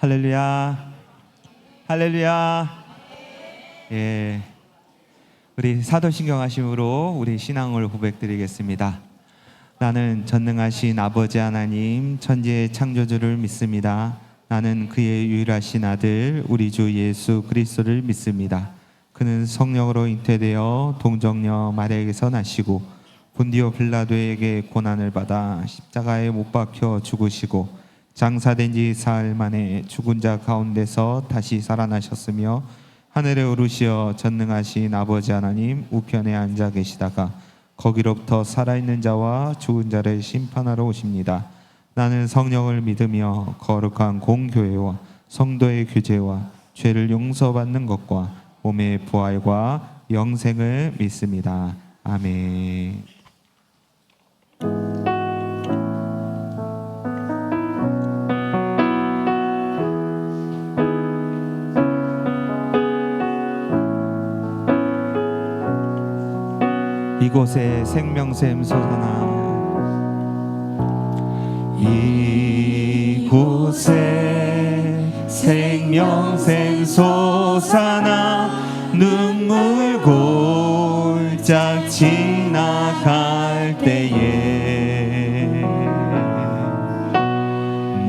할렐루야, 할렐루야. 예, 우리 사도신경 하심으로 우리 신앙을 고백드리겠습니다. 나는 전능하신 아버지 하나님, 천지의 창조주를 믿습니다. 나는 그의 유일하신 아들 우리 주 예수 그리스도를 믿습니다. 그는 성령으로 잉태되어 동정녀 마리아에게서 나시고 본디오 빌라도에게 고난을 받아 십자가에 못 박혀 죽으시고 장사된 지 사흘 만에 죽은 자 가운데서 다시 살아나셨으며 하늘에 오르시어 전능하신 아버지 하나님 우편에 앉아 계시다가 거기로부터 살아있는 자와 죽은 자를 심판하러 오십니다. 나는 성령을 믿으며 거룩한 공교회와 성도의 교제와 죄를 용서받는 것과 몸의 부활과 영생을 믿습니다. 아멘. 이곳에 생명샘 솟아나, 이곳에 생명샘 솟아나 눈물 골짝 지나갈 때에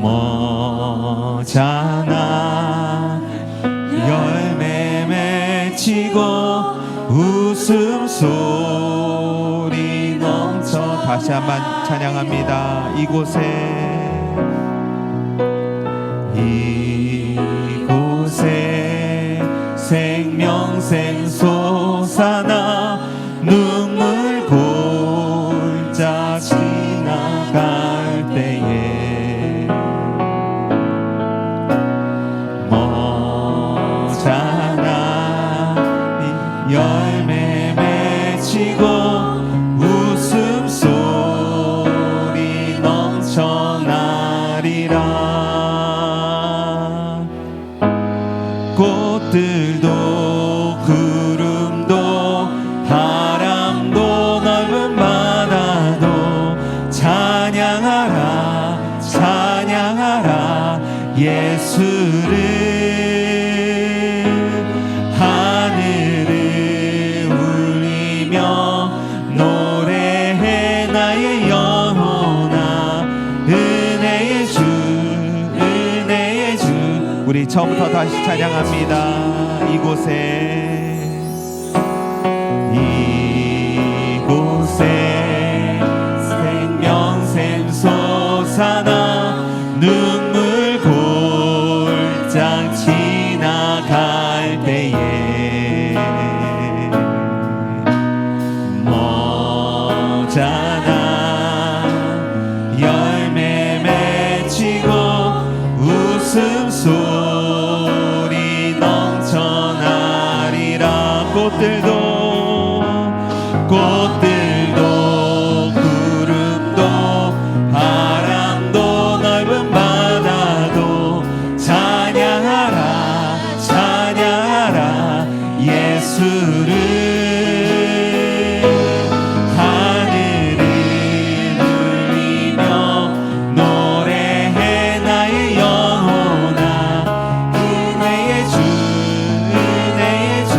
머잖아 열매 맺히고 웃음소리 넘쳐. 다시 한번 찬양합니다. 이곳에 생명샘 솟아나 눈물 골짝 지나갈 때에 머잖아 열매 맺히고 웃음소리 넘쳐나리라. 꽃들도 구름도 바람도 넓은 바다도 찬양하라 찬양하라 예수를. 하늘을 울리며 노래해 나의 영혼아 은혜의 주 은혜의 주. 우리 처음부터 다시 찬양합니다. 이곳에 생명샘 솟아나 눈물 골짝 지나갈 때에 머잖아 열매 맺히고 웃음소리 넘쳐나리라. 꽃들도 구름도 바람도 넓은 바다도 찬양하라 찬양하라 예수를. 하늘을 울리며 노래해 나의 영혼아 은혜의 주 은혜의 주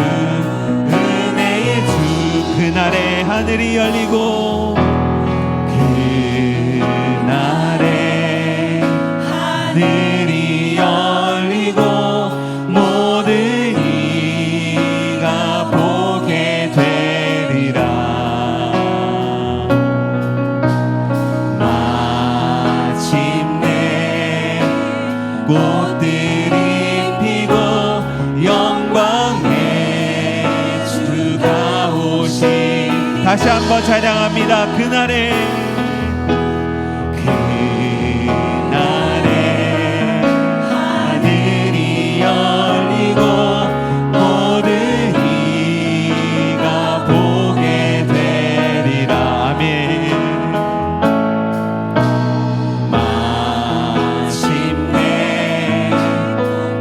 은혜의 주. 그날에 하늘이 열리고 그날에 하늘이 열리고 모든 이가 보게 되리라. 마침내 꽃들이 피고 영광의 주가 오신. 다시 한번 찬양합니다. 그날에 하늘이 열리고 모든 이가 보게 되리라. 아멘. 마침내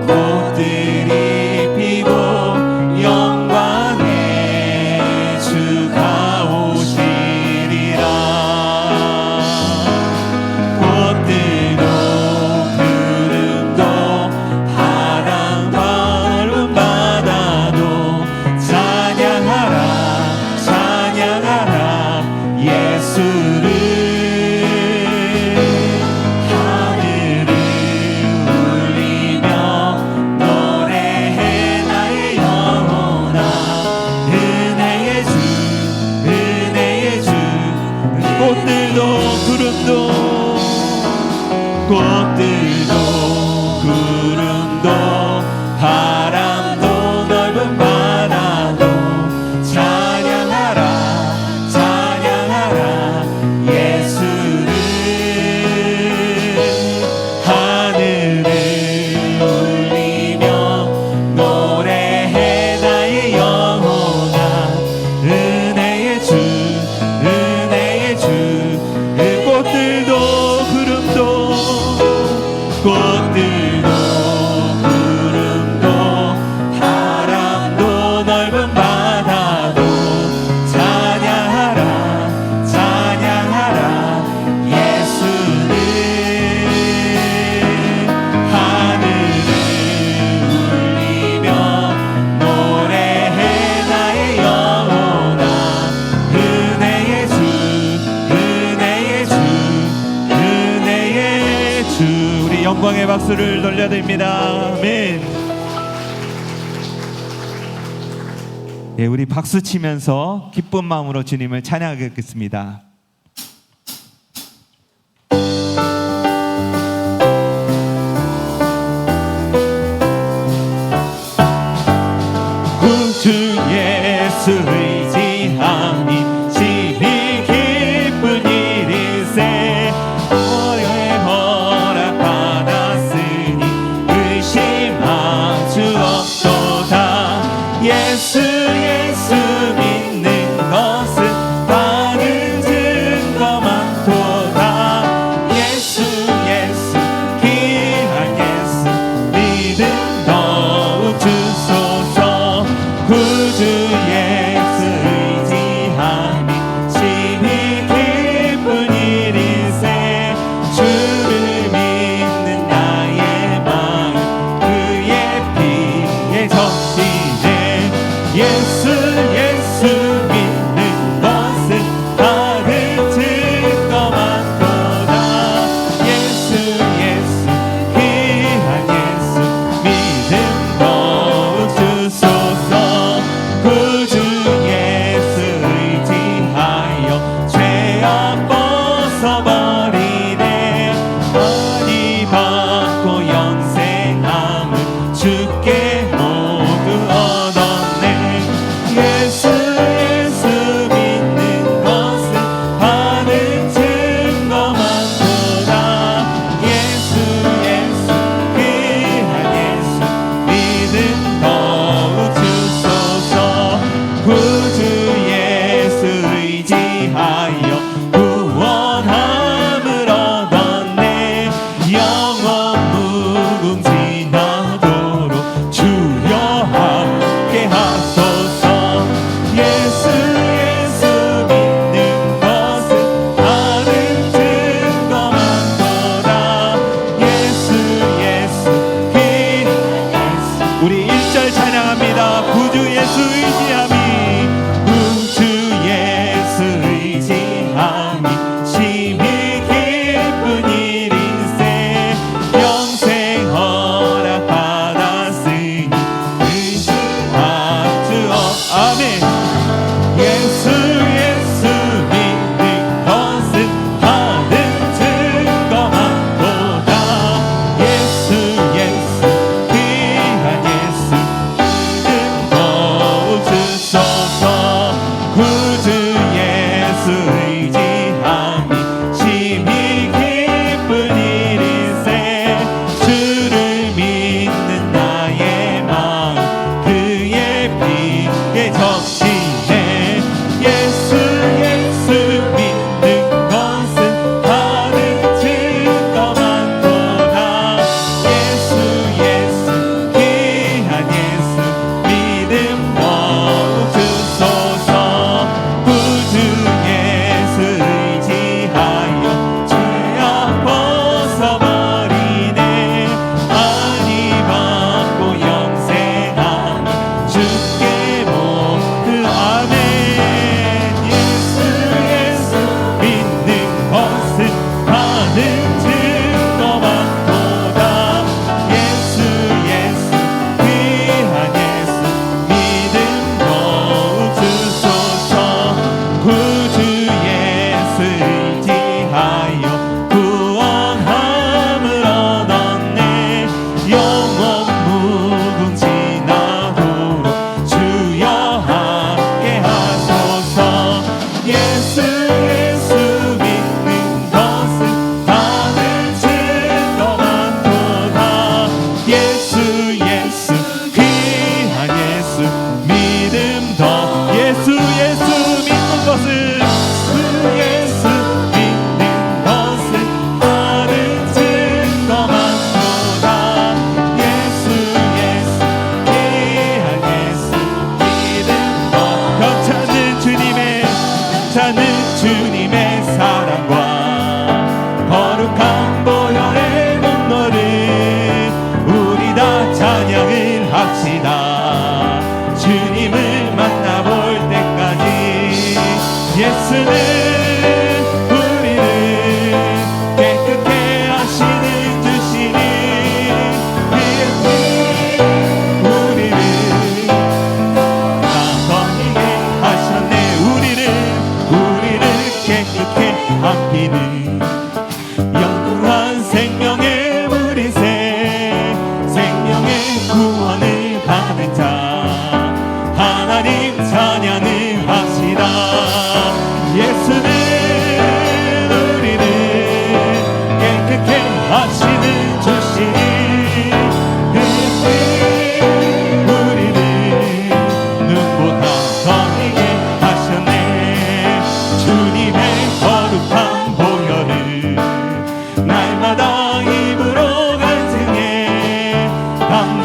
꽃들이 피고 영광의 주가 오시리라. 구름도 바람도 넓은 바다도 찬양하라 찬양하라 예수를. 하늘을 울리며 노래해 나의 영혼아 은혜의 주 은혜의 주. 그 꽃들도 구름도 꽃들도 구름도 바람도 넓은 바다도 찬양하라 찬양하라 예수를. 하늘을 울리며 노래해 나의 영혼아 은혜의 주 은혜의 주 은혜의 주. 우리 영광의 박수를 돌려드립니다. 아멘. 예, 우리 박수 치면서 기쁜 마음으로 주님을 찬양하겠습니다. 구주 예수 의지하니 심히 기쁜 일일세. 오래 허락받았으니 의심할 수 없도다. 예수 예수 믿는 것은 받은 줄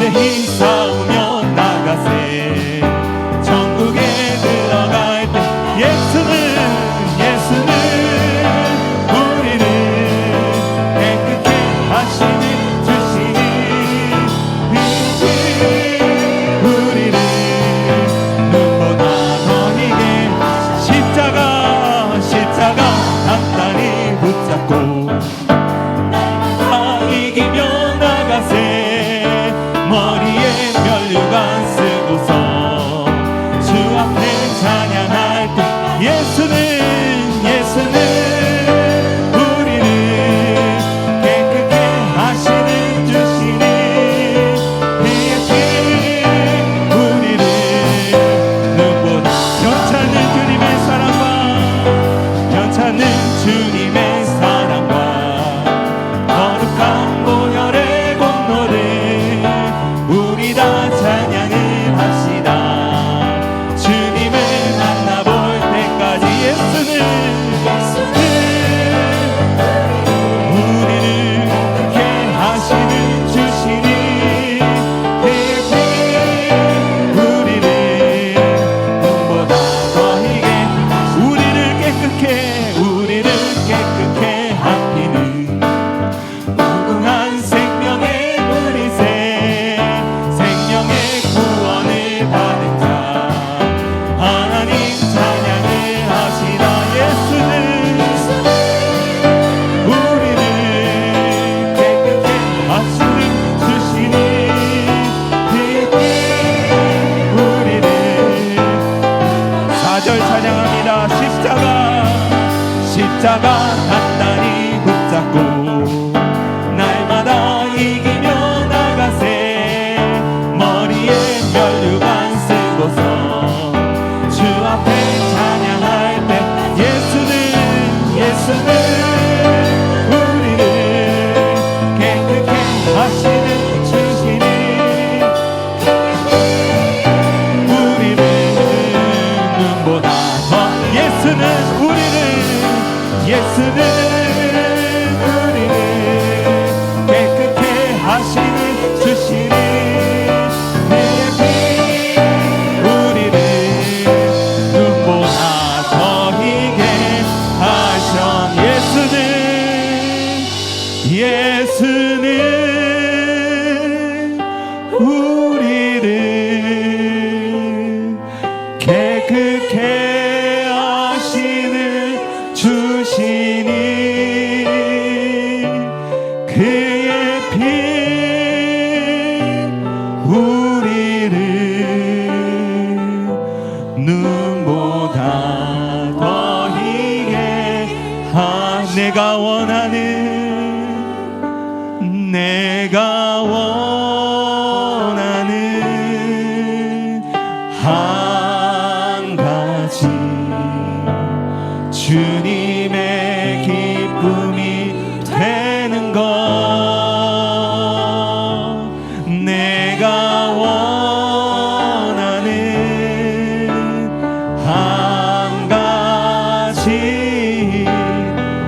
담대히 싸우며 나가세. 천국에 들어갈 때 예수는 우리를 깨끗게 하시는 주시니 우리를 눈보다 더 희게 십자가 단단히 붙잡고 다 이기며 나가세. 머리에 면류관 쓰고서 주 앞에 찬양할 때 예수는 우리를 깨끗게 하시는 주시니 우리를 눈보다 괜찮은 주님의 사랑과 거룩한 보혈의 공로를 우리 다 찬양을 합시다. 주님을 만나볼 때까지 예수는 우리를 깨끗게 하시는 주시니 우리를 눈보다 더 희게 우리를 깨끗게 하시는 무궁한 생명의 뿌리새 생명의 구원을 받은 자 하나님 찬양을 하시다. 예수는 우리를 깨끗게 하시는 주시니 우리를 4절 찬양합니다. 십자가 단단히 붙잡고 날마다 이기며 나가세. 머리에 면류관 쓰고서 주 앞에 찬양할 때 예수는 우리를 깨끗게 하시는 주시니 우리를 눈보다 더 예수는 우리를 깨끗게 하시는 주시니 우리를 눈보다 더 희게 하신 예수는 우리를 깨끗게 하시는 주시니 그의 피 우리를 눈보다 더 희게 내가 원하는 한 가지 주님의 기쁨이 되는 것. 내가 원하는 한 가지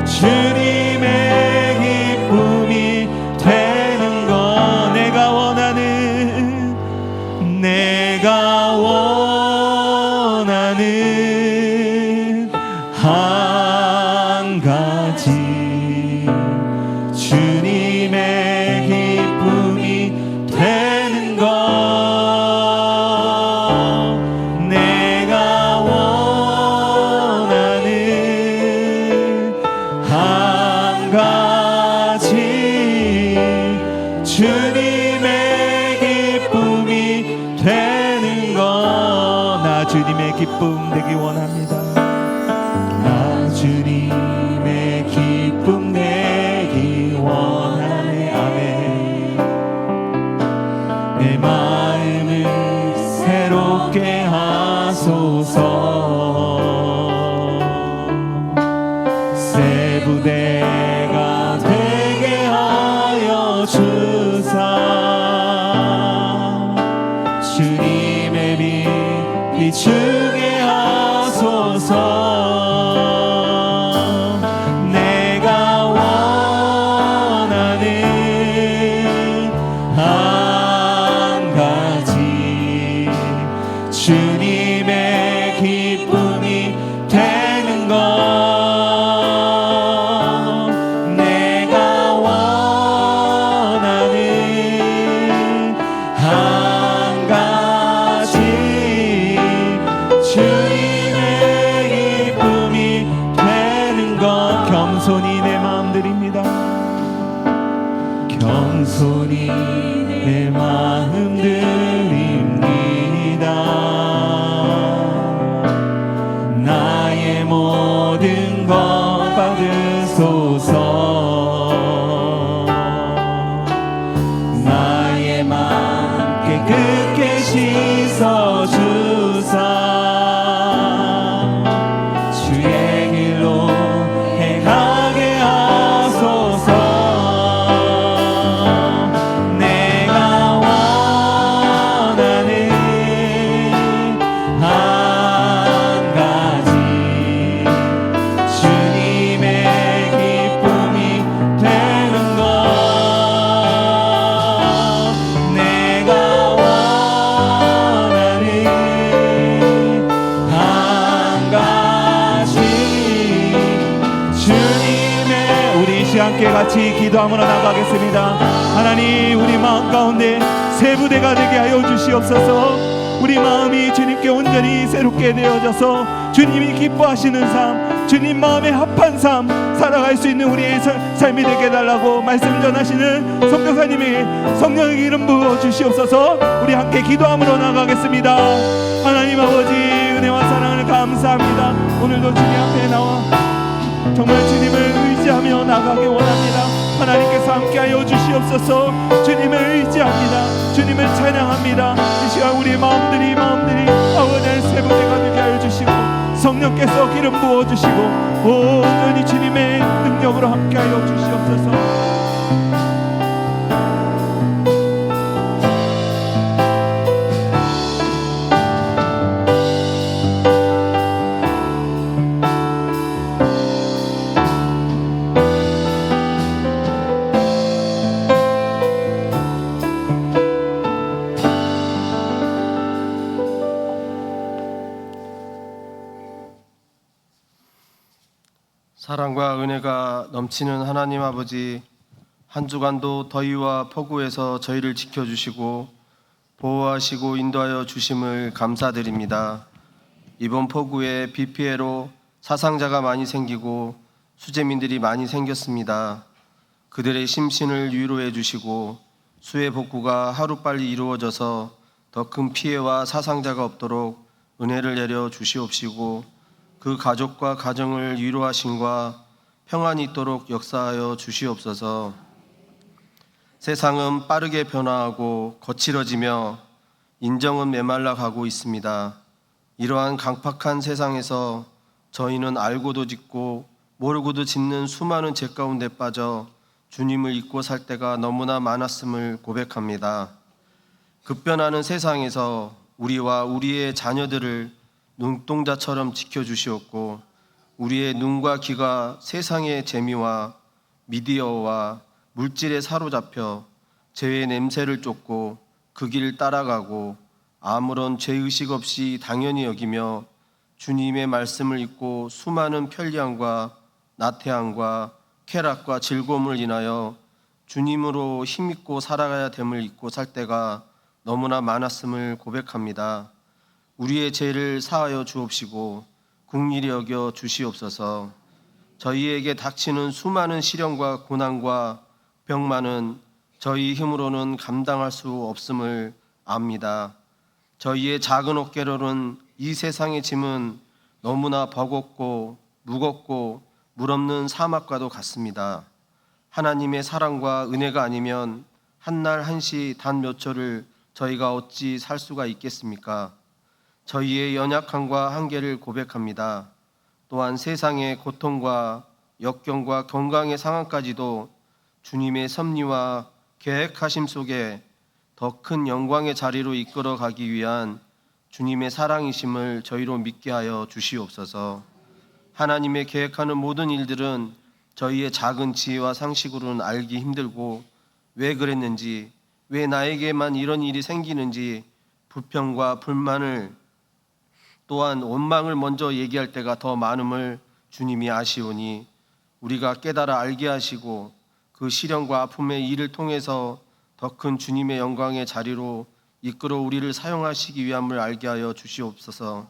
주님의 기쁨이 되는 것. 내가 원하는 한 가지 주님의 기쁨이 되는 것. 내가 원하는 한 가지 주님의 기쁨이 되는 것. 나 주님의 기쁨 되기 원합니다. 주님의 기쁨 내기 원하네. 아멘. 내 마음을 새롭게 하소서. 새 부대가 되게 하여 주사. 주님의 빛 비추게 하소서. 한 손이 내 마음 드립니다. 나의 모든 것 받으소서. 나의 맘 깨끗게 씻어주사 주의 길로 행하게 하소서. 내가 원하는 한 가지 주님의 기쁨이 되는 것. 내가 원하는 한 가지 주님의. 우리 이 시간 함께 같이 기도하며 나가겠습니다. 하나님, 우리 마음 가운데 새 부대가 되게 하여 주시옵소서. 우리 마음이 주님께 온전히 새롭게 되어져서 주님이 기뻐하시는 삶, 주님 마음에 합한 삶 살아갈 수 있는 우리의 삶이 되게 해달라고 말씀 전하시는 성교사님이 성령의 기름 부어 주시옵소서. 우리 함께 기도함으로 나가겠습니다. 하나님 아버지, 은혜와 사랑을 감사합니다. 오늘도 주님 앞에 나와 정말 주님을 의지하며 나가기 원합니다. 하나님께서 함께하여 주시옵소서. 주님을 의지합니다. 주님을 찬양합니다. 이 시간 우리 마음들이 아버지의 새 부대가 되게 하여 주시고 성령께서 기름 부어주시고 온전히 주님의 능력으로 함께하여 주시옵소서. 사랑과 은혜가 넘치는 하나님 아버지, 한 주간도 더위와 폭우에서 저희를 지켜주시고 보호하시고 인도하여 주심을 감사드립니다. 이번 폭우에 비 피해로 사상자가 많이 생기고 수재민들이 많이 생겼습니다. 그들의 심신을 위로해 주시고 수해 복구가 하루빨리 이루어져서 더 큰 피해와 사상자가 없도록 은혜를 내려 주시옵시고 그 가족과 가정을 위로하심과 평안이 있도록 역사하여 주시옵소서. 세상은 빠르게 변화하고 거칠어지며 인정은 메말라 가고 있습니다. 이러한 강팍한 세상에서 저희는 알고도 짓고 모르고도 짓는 수많은 죄 가운데 빠져 주님을 잊고 살 때가 너무나 많았음을 고백합니다. 급변하는 세상에서 우리와 우리의 자녀들을 눈동자처럼 지켜주시옵고 우리의 눈과 귀가 세상의 재미와 미디어와 물질에 사로잡혀 죄의 냄새를 쫓고 그 길을 따라가고 아무런 죄의식 없이 당연히 여기며 주님의 말씀을 잊고 수많은 편리함과 나태함과 쾌락과 즐거움을 인하여 주님으로 힘있고 살아가야 됨을 잊고 살 때가 너무나 많았음을 고백합니다. 우리의 죄를 사하여 주옵시고 긍휼히 여겨 주시옵소서. 저희에게 닥치는 수많은 시련과 고난과 병만은 저희 힘으로는 감당할 수 없음을 압니다. 저희의 작은 어깨로는 이 세상의 짐은 너무나 버겁고 무겁고 물 없는 사막과도 같습니다. 하나님의 사랑과 은혜가 아니면 한날 한시 단 몇 초를 저희가 어찌 살 수가 있겠습니까? 저희의 연약함과 한계를 고백합니다. 또한 세상의 고통과 역경과 건강의 상황까지도 주님의 섭리와 계획하심 속에 더 큰 영광의 자리로 이끌어 가기 위한 주님의 사랑이심을 저희로 믿게 하여 주시옵소서. 하나님의 계획하는 모든 일들은 저희의 작은 지혜와 상식으로는 알기 힘들고 왜 그랬는지, 왜 나에게만 이런 일이 생기는지 불평과 불만을 또한 원망을 먼저 얘기할 때가 더 많음을 주님이 아시오니 우리가 깨달아 알게 하시고 그 시련과 아픔의 일을 통해서 더 큰 주님의 영광의 자리로 이끌어 우리를 사용하시기 위함을 알게 하여 주시옵소서.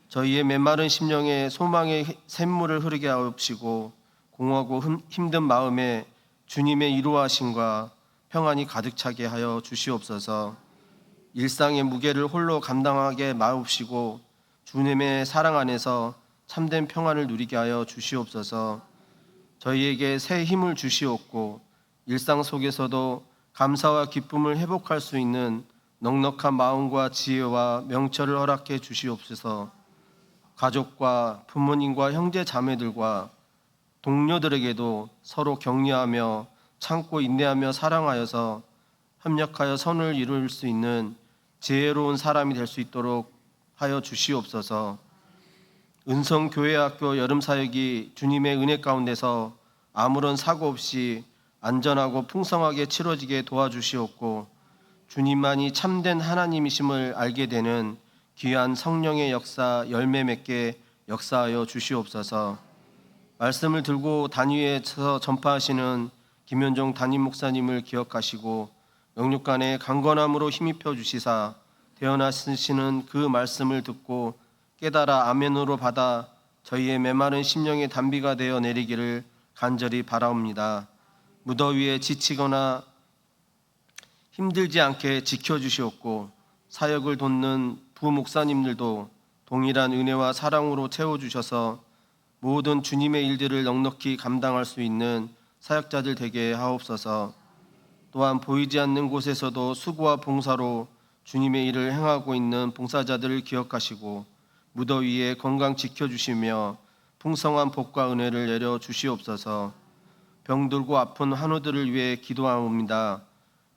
저희의 메마른 심령에 소망의 샘물을 흐르게 하옵시고 공허하고 힘든 마음에 주님의 이루하심과 평안이 가득 차게 하여 주시옵소서. 일상의 무게를 홀로 감당하게 마옵시고 주님의 사랑 안에서 참된 평안을 누리게 하여 주시옵소서. 저희에게 새 힘을 주시옵고 일상 속에서도 감사와 기쁨을 회복할 수 있는 넉넉한 마음과 지혜와 명철을 허락해 주시옵소서. 가족과 부모님과 형제 자매들과 동료들에게도 서로 격려하며 참고 인내하며 사랑하여서 협력하여 선을 이룰 수 있는 지혜로운 사람이 될 수 있도록 하여 주시옵소서. 은성교회학교 여름사역이 주님의 은혜 가운데서 아무런 사고 없이 안전하고 풍성하게 치러지게 도와주시옵고 주님만이 참된 하나님이심을 알게 되는 귀한 성령의 역사 열매 맺게 역사하여 주시옵소서. 말씀을 들고 단위에서 전파하시는 김현종 담임 목사님을 기억하시고 영육간의 강건함으로 힘입혀 주시사 태어나시는 그 말씀을 듣고 깨달아 아멘으로 받아 저희의 메마른 심령의 단비가 되어 내리기를 간절히 바라옵니다. 무더위에 지치거나 힘들지 않게 지켜주시옵고 사역을 돕는 부목사님들도 동일한 은혜와 사랑으로 채워주셔서 모든 주님의 일들을 넉넉히 감당할 수 있는 사역자들 되게 하옵소서. 또한 보이지 않는 곳에서도 수고와 봉사로 주님의 일을 행하고 있는 봉사자들을 기억하시고 무더위에 건강 지켜주시며 풍성한 복과 은혜를 내려 주시옵소서. 병들고 아픈 환우들을 위해 기도하옵니다.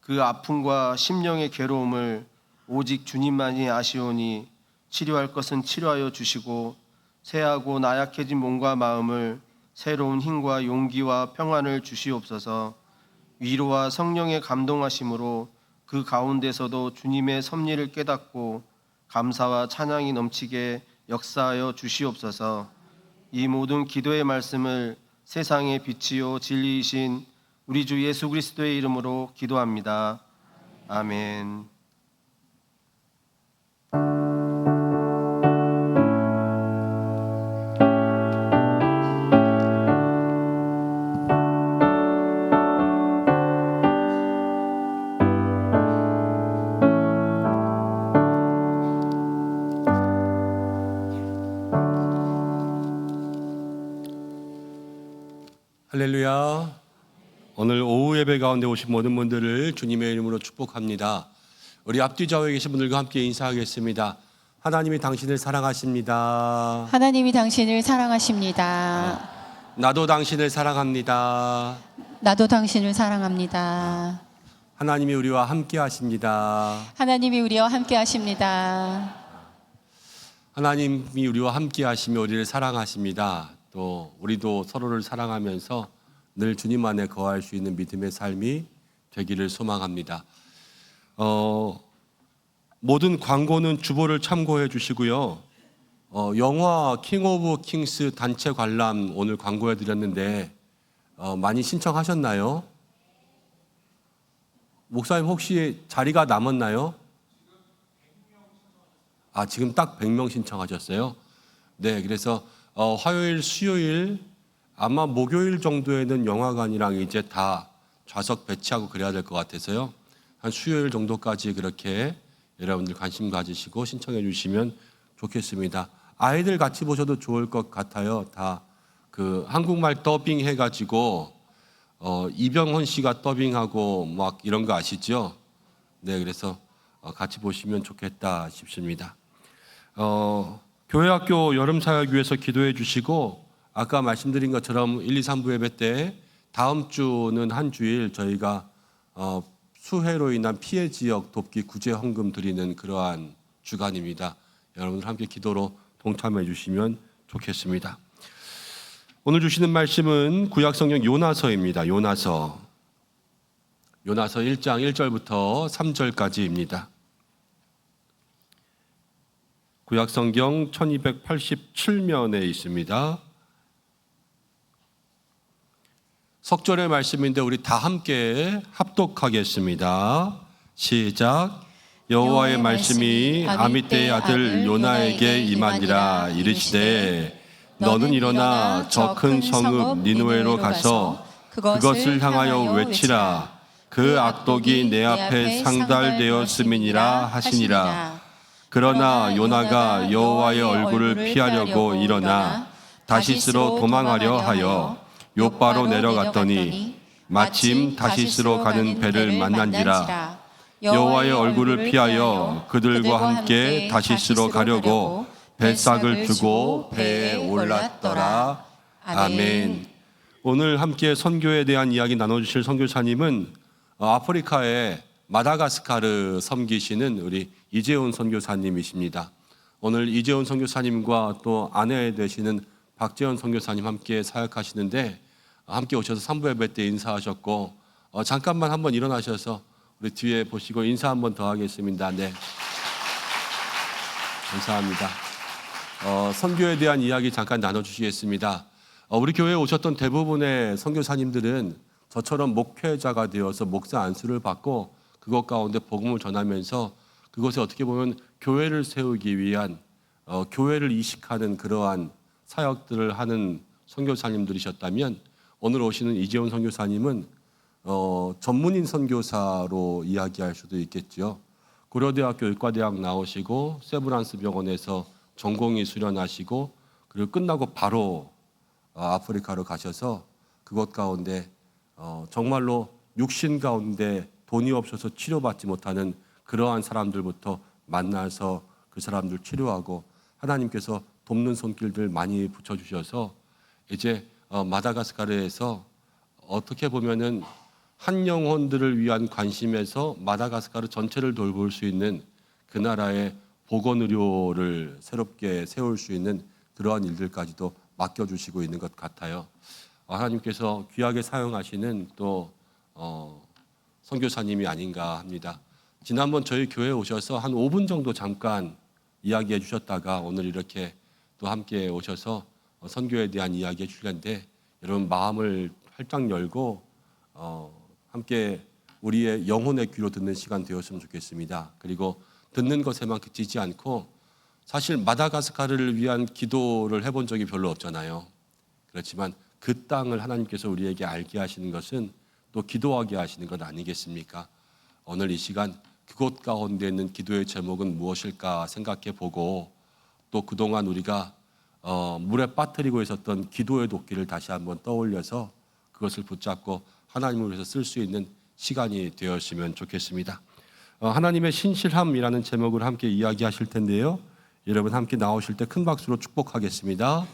그 아픔과 심령의 괴로움을 오직 주님만이 아시오니 치료할 것은 치료하여 주시고 쇠하고 나약해진 몸과 마음을 새로운 힘과 용기와 평안을 주시옵소서. 위로와 성령의 감동하심으로 그 가운데서도 주님의 섭리를 깨닫고 감사와 찬양이 넘치게 역사하여 주시옵소서. 이 모든 기도의 말씀을 세상의 빛이요 진리이신 우리 주 예수 그리스도의 이름으로 기도합니다. 아멘. 할렐루야. 오늘 오후 예배 가운데 오신 모든 분들을 주님의 이름으로 축복합니다. 우리 앞뒤 좌우에 계신 분들과 함께 인사하겠습니다. 하나님이 당신을 사랑하십니다. 하나님이 당신을 사랑하십니다. 나도 당신을 사랑합니다. 나도 당신을 사랑합니다. 하나님이 우리와 함께 하십니다. 하나님이 우리와 함께 하십니다. 하나님이 우리와 함께 하시며 우리를 사랑하십니다. 또 우리도 서로를 사랑하면서 늘 주님 안에 거할 수 있는 믿음의 삶이 되기를 소망합니다. 모든 광고는 주보를 참고해 주시고요. 영화 킹 오브 킹스 단체 관람 오늘 광고해 드렸는데 많이 신청하셨나요? 목사님 혹시 자리가 남았나요? 지금 딱 100명 신청하셨어요? 네, 그래서 화요일, 수요일, 아마 목요일 정도에는 영화관이랑 이제 다 좌석 배치하고 그래야 될 것 같아서요. 한 수요일 정도까지 그렇게 여러분들 관심 가지시고 신청해 주시면 좋겠습니다. 아이들 같이 보셔도 좋을 것 같아요. 다 그 한국말 더빙 해가지고 이병헌 씨가 더빙하고 막 이런 거 아시죠? 네, 그래서 같이 보시면 좋겠다 싶습니다. 교회학교 여름사역위에서 기도해 주시고 아까 말씀드린 것처럼 1, 2, 3부 예배 때 다음 주는 한 주일 저희가 수해로 인한 피해 지역 돕기 구제 헌금 드리는 그러한 주간입니다. 여러분들 함께 기도로 동참해 주시면 좋겠습니다. 오늘 주시는 말씀은 구약성경 요나서입니다. 요나서 1장 1절부터 3절까지입니다. 구약성경 1287면에 있습니다. 석절의 말씀인데 우리 다 함께 합독하겠습니다. 시작. 여호와의 말씀이 아미떼의 아들 요나에게 임하니라 이르시되 너는 일어나 저 큰 성읍 니느웨로 가서 그것을 향하여 외치라. 그 악독이 내 앞에 상달되었음이니라 하시니라. 그러나 요나가 여호와의 얼굴을 피하려고 일어나 다시스로 도망하려 하여 욥바로 내려갔더니 마침 다시스로 가는 배를 만난지라. 여호와의 얼굴을 피하여 그들과 함께 다시스로 가려고 뱃삭을 두고 배에 올랐더라. 아멘. 오늘 함께 선교에 대한 이야기 나눠주실 선교사님은 아프리카의 마다가스카르 섬기시는 우리 이재훈 선교사님이십니다. 오늘 이재훈 선교사님과 또 아내 되시는 박재현 선교사님 함께 사역하시는데 함께 오셔서 3부 예배 때 인사하셨고 잠깐만 한번 일어나셔서 우리 뒤에 보시고 인사 한번 더 하겠습니다. 네, 감사합니다. 선교에 대한 이야기 잠깐 나눠주시겠습니다. 우리 교회에 오셨던 대부분의 선교사님들은 저처럼 목회자가 되어서 목사 안수를 받고 그것 가운데 복음을 전하면서 그것에 어떻게 보면 교회를 세우기 위한 교회를 이식하는 그러한 사역들을 하는 선교사님들이셨다면 오늘 오시는 이재훈 선교사님은 전문인 선교사로 이야기할 수도 있겠죠. 고려대학교 의과대학 나오시고 세브란스 병원에서 전공의 수련하시고 그리고 끝나고 바로 아프리카로 가셔서 그것 가운데 정말로 육신 가운데 돈이 없어서 치료받지 못하는 그러한 사람들부터 만나서 그 사람들 치료하고 하나님께서 돕는 손길들 많이 붙여주셔서 이제 마다가스카르에서 어떻게 보면은 한 영혼들을 위한 관심에서 마다가스카르 전체를 돌볼 수 있는 그 나라의 보건의료를 새롭게 세울 수 있는 그러한 일들까지도 맡겨주시고 있는 것 같아요. 하나님께서 귀하게 사용하시는 또 선교사님이 아닌가 합니다. 지난번 저희 교회에 오셔서 한 5분 정도 잠깐 이야기해 주셨다가 오늘 이렇게 또 함께 오셔서 선교에 대한 이야기 해주시는데 여러분 마음을 활짝 열고 함께 우리의 영혼의 귀로 듣는 시간 되었으면 좋겠습니다. 그리고 듣는 것에만 그치지 않고 사실 마다가스카르를 위한 기도를 해본 적이 별로 없잖아요. 그렇지만 그 땅을 하나님께서 우리에게 알게 하시는 것은 또 기도하게 하시는 것 아니겠습니까? 오늘 이 시간 그곳 가운데 있는 기도의 제목은 무엇일까 생각해 보고 또 그동안 우리가 물에 빠뜨리고 있었던 기도의 도끼를 다시 한번 떠올려서 그것을 붙잡고 하나님을 위해서 쓸 수 있는 시간이 되었으면 좋겠습니다. 하나님의 신실함이라는 제목을 함께 이야기하실 텐데요. 여러분 함께 나오실 때 큰 박수로 축복하겠습니다.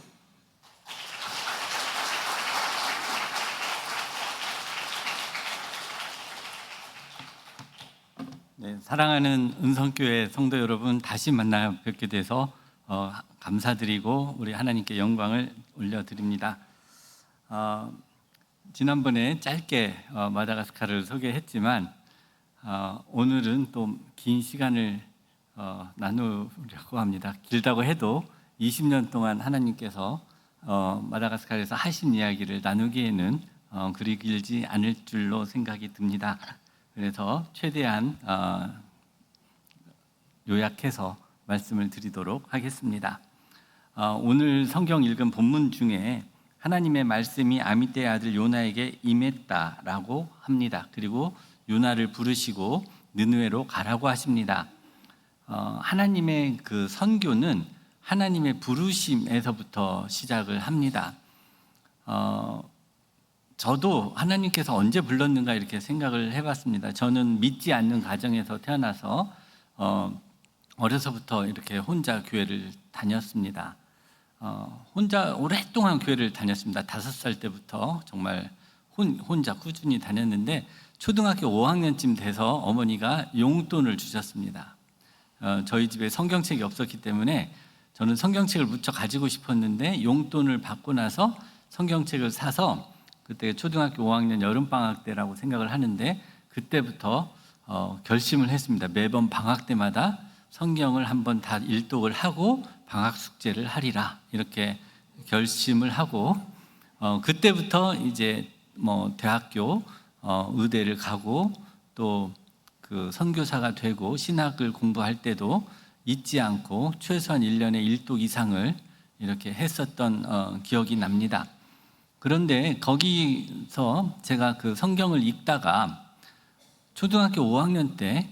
네, 사랑하는 은성교회 성도 여러분, 다시 만나 뵙게 돼서 감사드리고 우리 하나님께 영광을 올려드립니다. 지난번에 짧게 마다가스카르를 소개했지만 오늘은 또 긴 시간을 나누려고 합니다. 길다고 해도 20년 동안 하나님께서 마다가스카르에서 하신 이야기를 나누기에는 그리 길지 않을 줄로 생각이 듭니다. 그래서 최대한 요약해서 말씀을 드리도록 하겠습니다. 오늘 성경 읽은 본문 중에 하나님의 말씀이 아미떼의 아들 요나에게 임했다라고 합니다. 그리고 요나를 부르시고 느느웨로 가라고 하십니다. 하나님의 그 선교는 하나님의 부르심에서부터 시작을 합니다. 저도 하나님께서 언제 불렀는가 이렇게 생각을 해봤습니다. 저는 믿지 않는 가정에서 태어나서 어려서부터 이렇게 혼자 교회를 다녔습니다. 혼자 오랫동안 교회를 다녔습니다. 5살 때부터 정말 혼자 꾸준히 다녔는데 초등학교 5학년쯤 돼서 어머니가 용돈을 주셨습니다. 저희 집에 성경책이 없었기 때문에 저는 성경책을 무척 가지고 싶었는데 용돈을 받고 나서 성경책을 사서 그때 초등학교 5학년 여름방학 때라고 생각을 하는데 그때부터 결심을 했습니다. 매번 방학 때마다 성경을 한번 다 일독을 하고 방학 숙제를 하리라 이렇게 결심을 하고 그때부터 이제 대학교 의대를 가고 또 그 선교사가 되고 신학을 공부할 때도 잊지 않고 최소한 1년에 1독 이상을 이렇게 했었던 기억이 납니다. 그런데 거기서 제가 그 성경을 읽다가 초등학교 5학년 때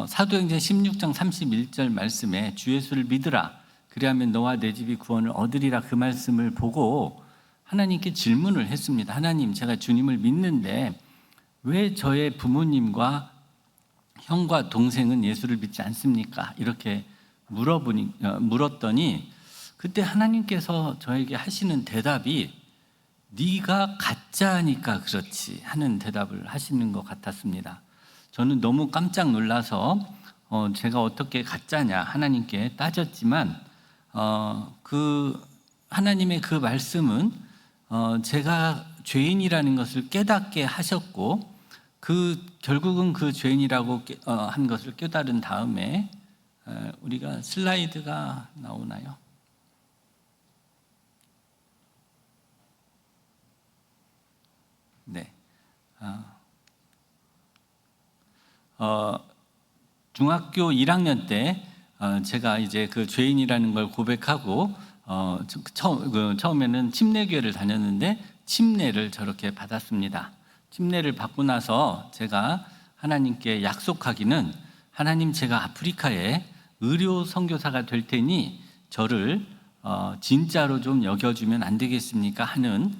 사도행전 16장 31절 말씀에 주 예수를 믿으라 그리하면 너와 내 집이 구원을 얻으리라 그 말씀을 보고 하나님께 질문을 했습니다. 하나님, 제가 주님을 믿는데 왜 저의 부모님과 형과 동생은 예수를 믿지 않습니까? 이렇게 물었더니 그때 하나님께서 저에게 하시는 대답이 네가 가짜니까 그렇지 하는 대답을 하시는 것 같았습니다. 저는 너무 깜짝 놀라서 제가 어떻게 가짜냐 하나님께 따졌지만 그 하나님의 그 말씀은 제가 죄인이라는 것을 깨닫게 하셨고 결국은 그 죄인이라고 한 것을 깨달은 다음에 우리가 슬라이드가 나오나요? 네. 중학교 1학년 때 제가 이제 그 죄인이라는 걸 고백하고 처음에는 침례교회를 다녔는데 침례를 저렇게 받았습니다. 침례를 받고 나서 제가 하나님께 약속하기는 하나님, 제가 아프리카에 의료 선교사가 될 테니 저를 진짜로 좀 여겨주면 안 되겠습니까? 하는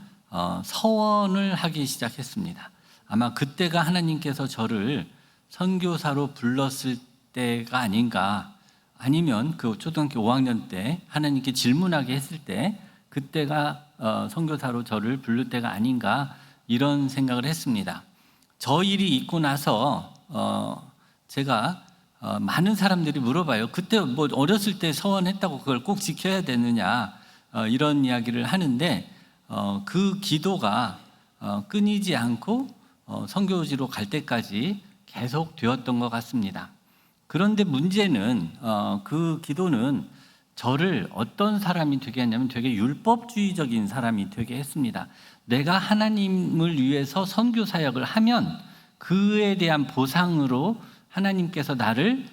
서원을 하기 시작했습니다. 아마 그때가 하나님께서 저를 선교사로 불렀을 때가 아닌가, 아니면 그 초등학교 5학년 때 하나님께 질문하게 했을 때 그때가 선교사로 저를 부를 때가 아닌가, 이런 생각을 했습니다. 저 일이 있고 나서 제가 많은 사람들이 물어봐요. 그때 뭐 어렸을 때 서원했다고 그걸 꼭 지켜야 되느냐, 이런 이야기를 하는데 그 기도가 끊이지 않고 선교지로 갈 때까지 계속 되었던 것 같습니다. 그런데 문제는 그 기도는 저를 어떤 사람이 되게 했냐면 되게 율법주의적인 사람이 되게 했습니다. 내가 하나님을 위해서 선교 사역을 하면 그에 대한 보상으로 하나님께서 나를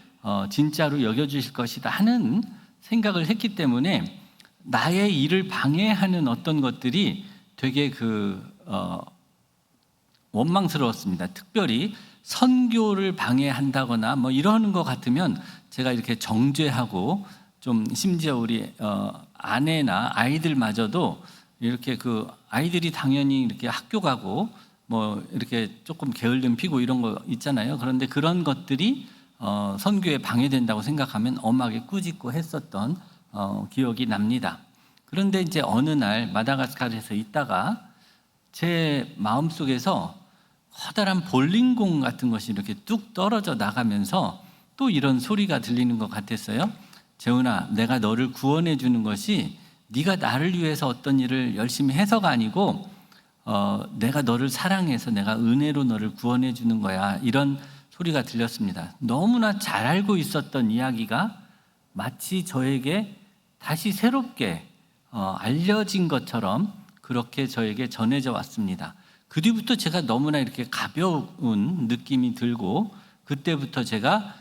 진짜로 여겨주실 것이다 하는 생각을 했기 때문에 나의 일을 방해하는 어떤 것들이 되게 원망스러웠습니다. 특별히 선교를 방해한다거나 뭐 이러는 것 같으면 제가 이렇게 정죄하고, 좀 심지어 우리 아내나 아이들마저도 이렇게 아이들이 당연히 이렇게 학교 가고 뭐 이렇게 조금 게을름 피고 이런 거 있잖아요. 그런데 그런 것들이 선교에 방해된다고 생각하면 엄하게 꾸짖고 했었던 기억이 납니다. 그런데 이제 어느 날 마다가스카르에서 있다가 제 마음속에서 커다란 볼링공 같은 것이 이렇게 뚝 떨어져 나가면서 또 이런 소리가 들리는 것 같았어요. 재훈아, 내가 너를 구원해 주는 것이 네가 나를 위해서 어떤 일을 열심히 해서가 아니고 내가 너를 사랑해서 내가 은혜로 너를 구원해 주는 거야, 이런 소리가 들렸습니다. 너무나 잘 알고 있었던 이야기가 마치 저에게 다시 새롭게 알려진 것처럼 그렇게 저에게 전해져 왔습니다. 그 뒤부터 제가 너무나 이렇게 가벼운 느낌이 들고, 그때부터 제가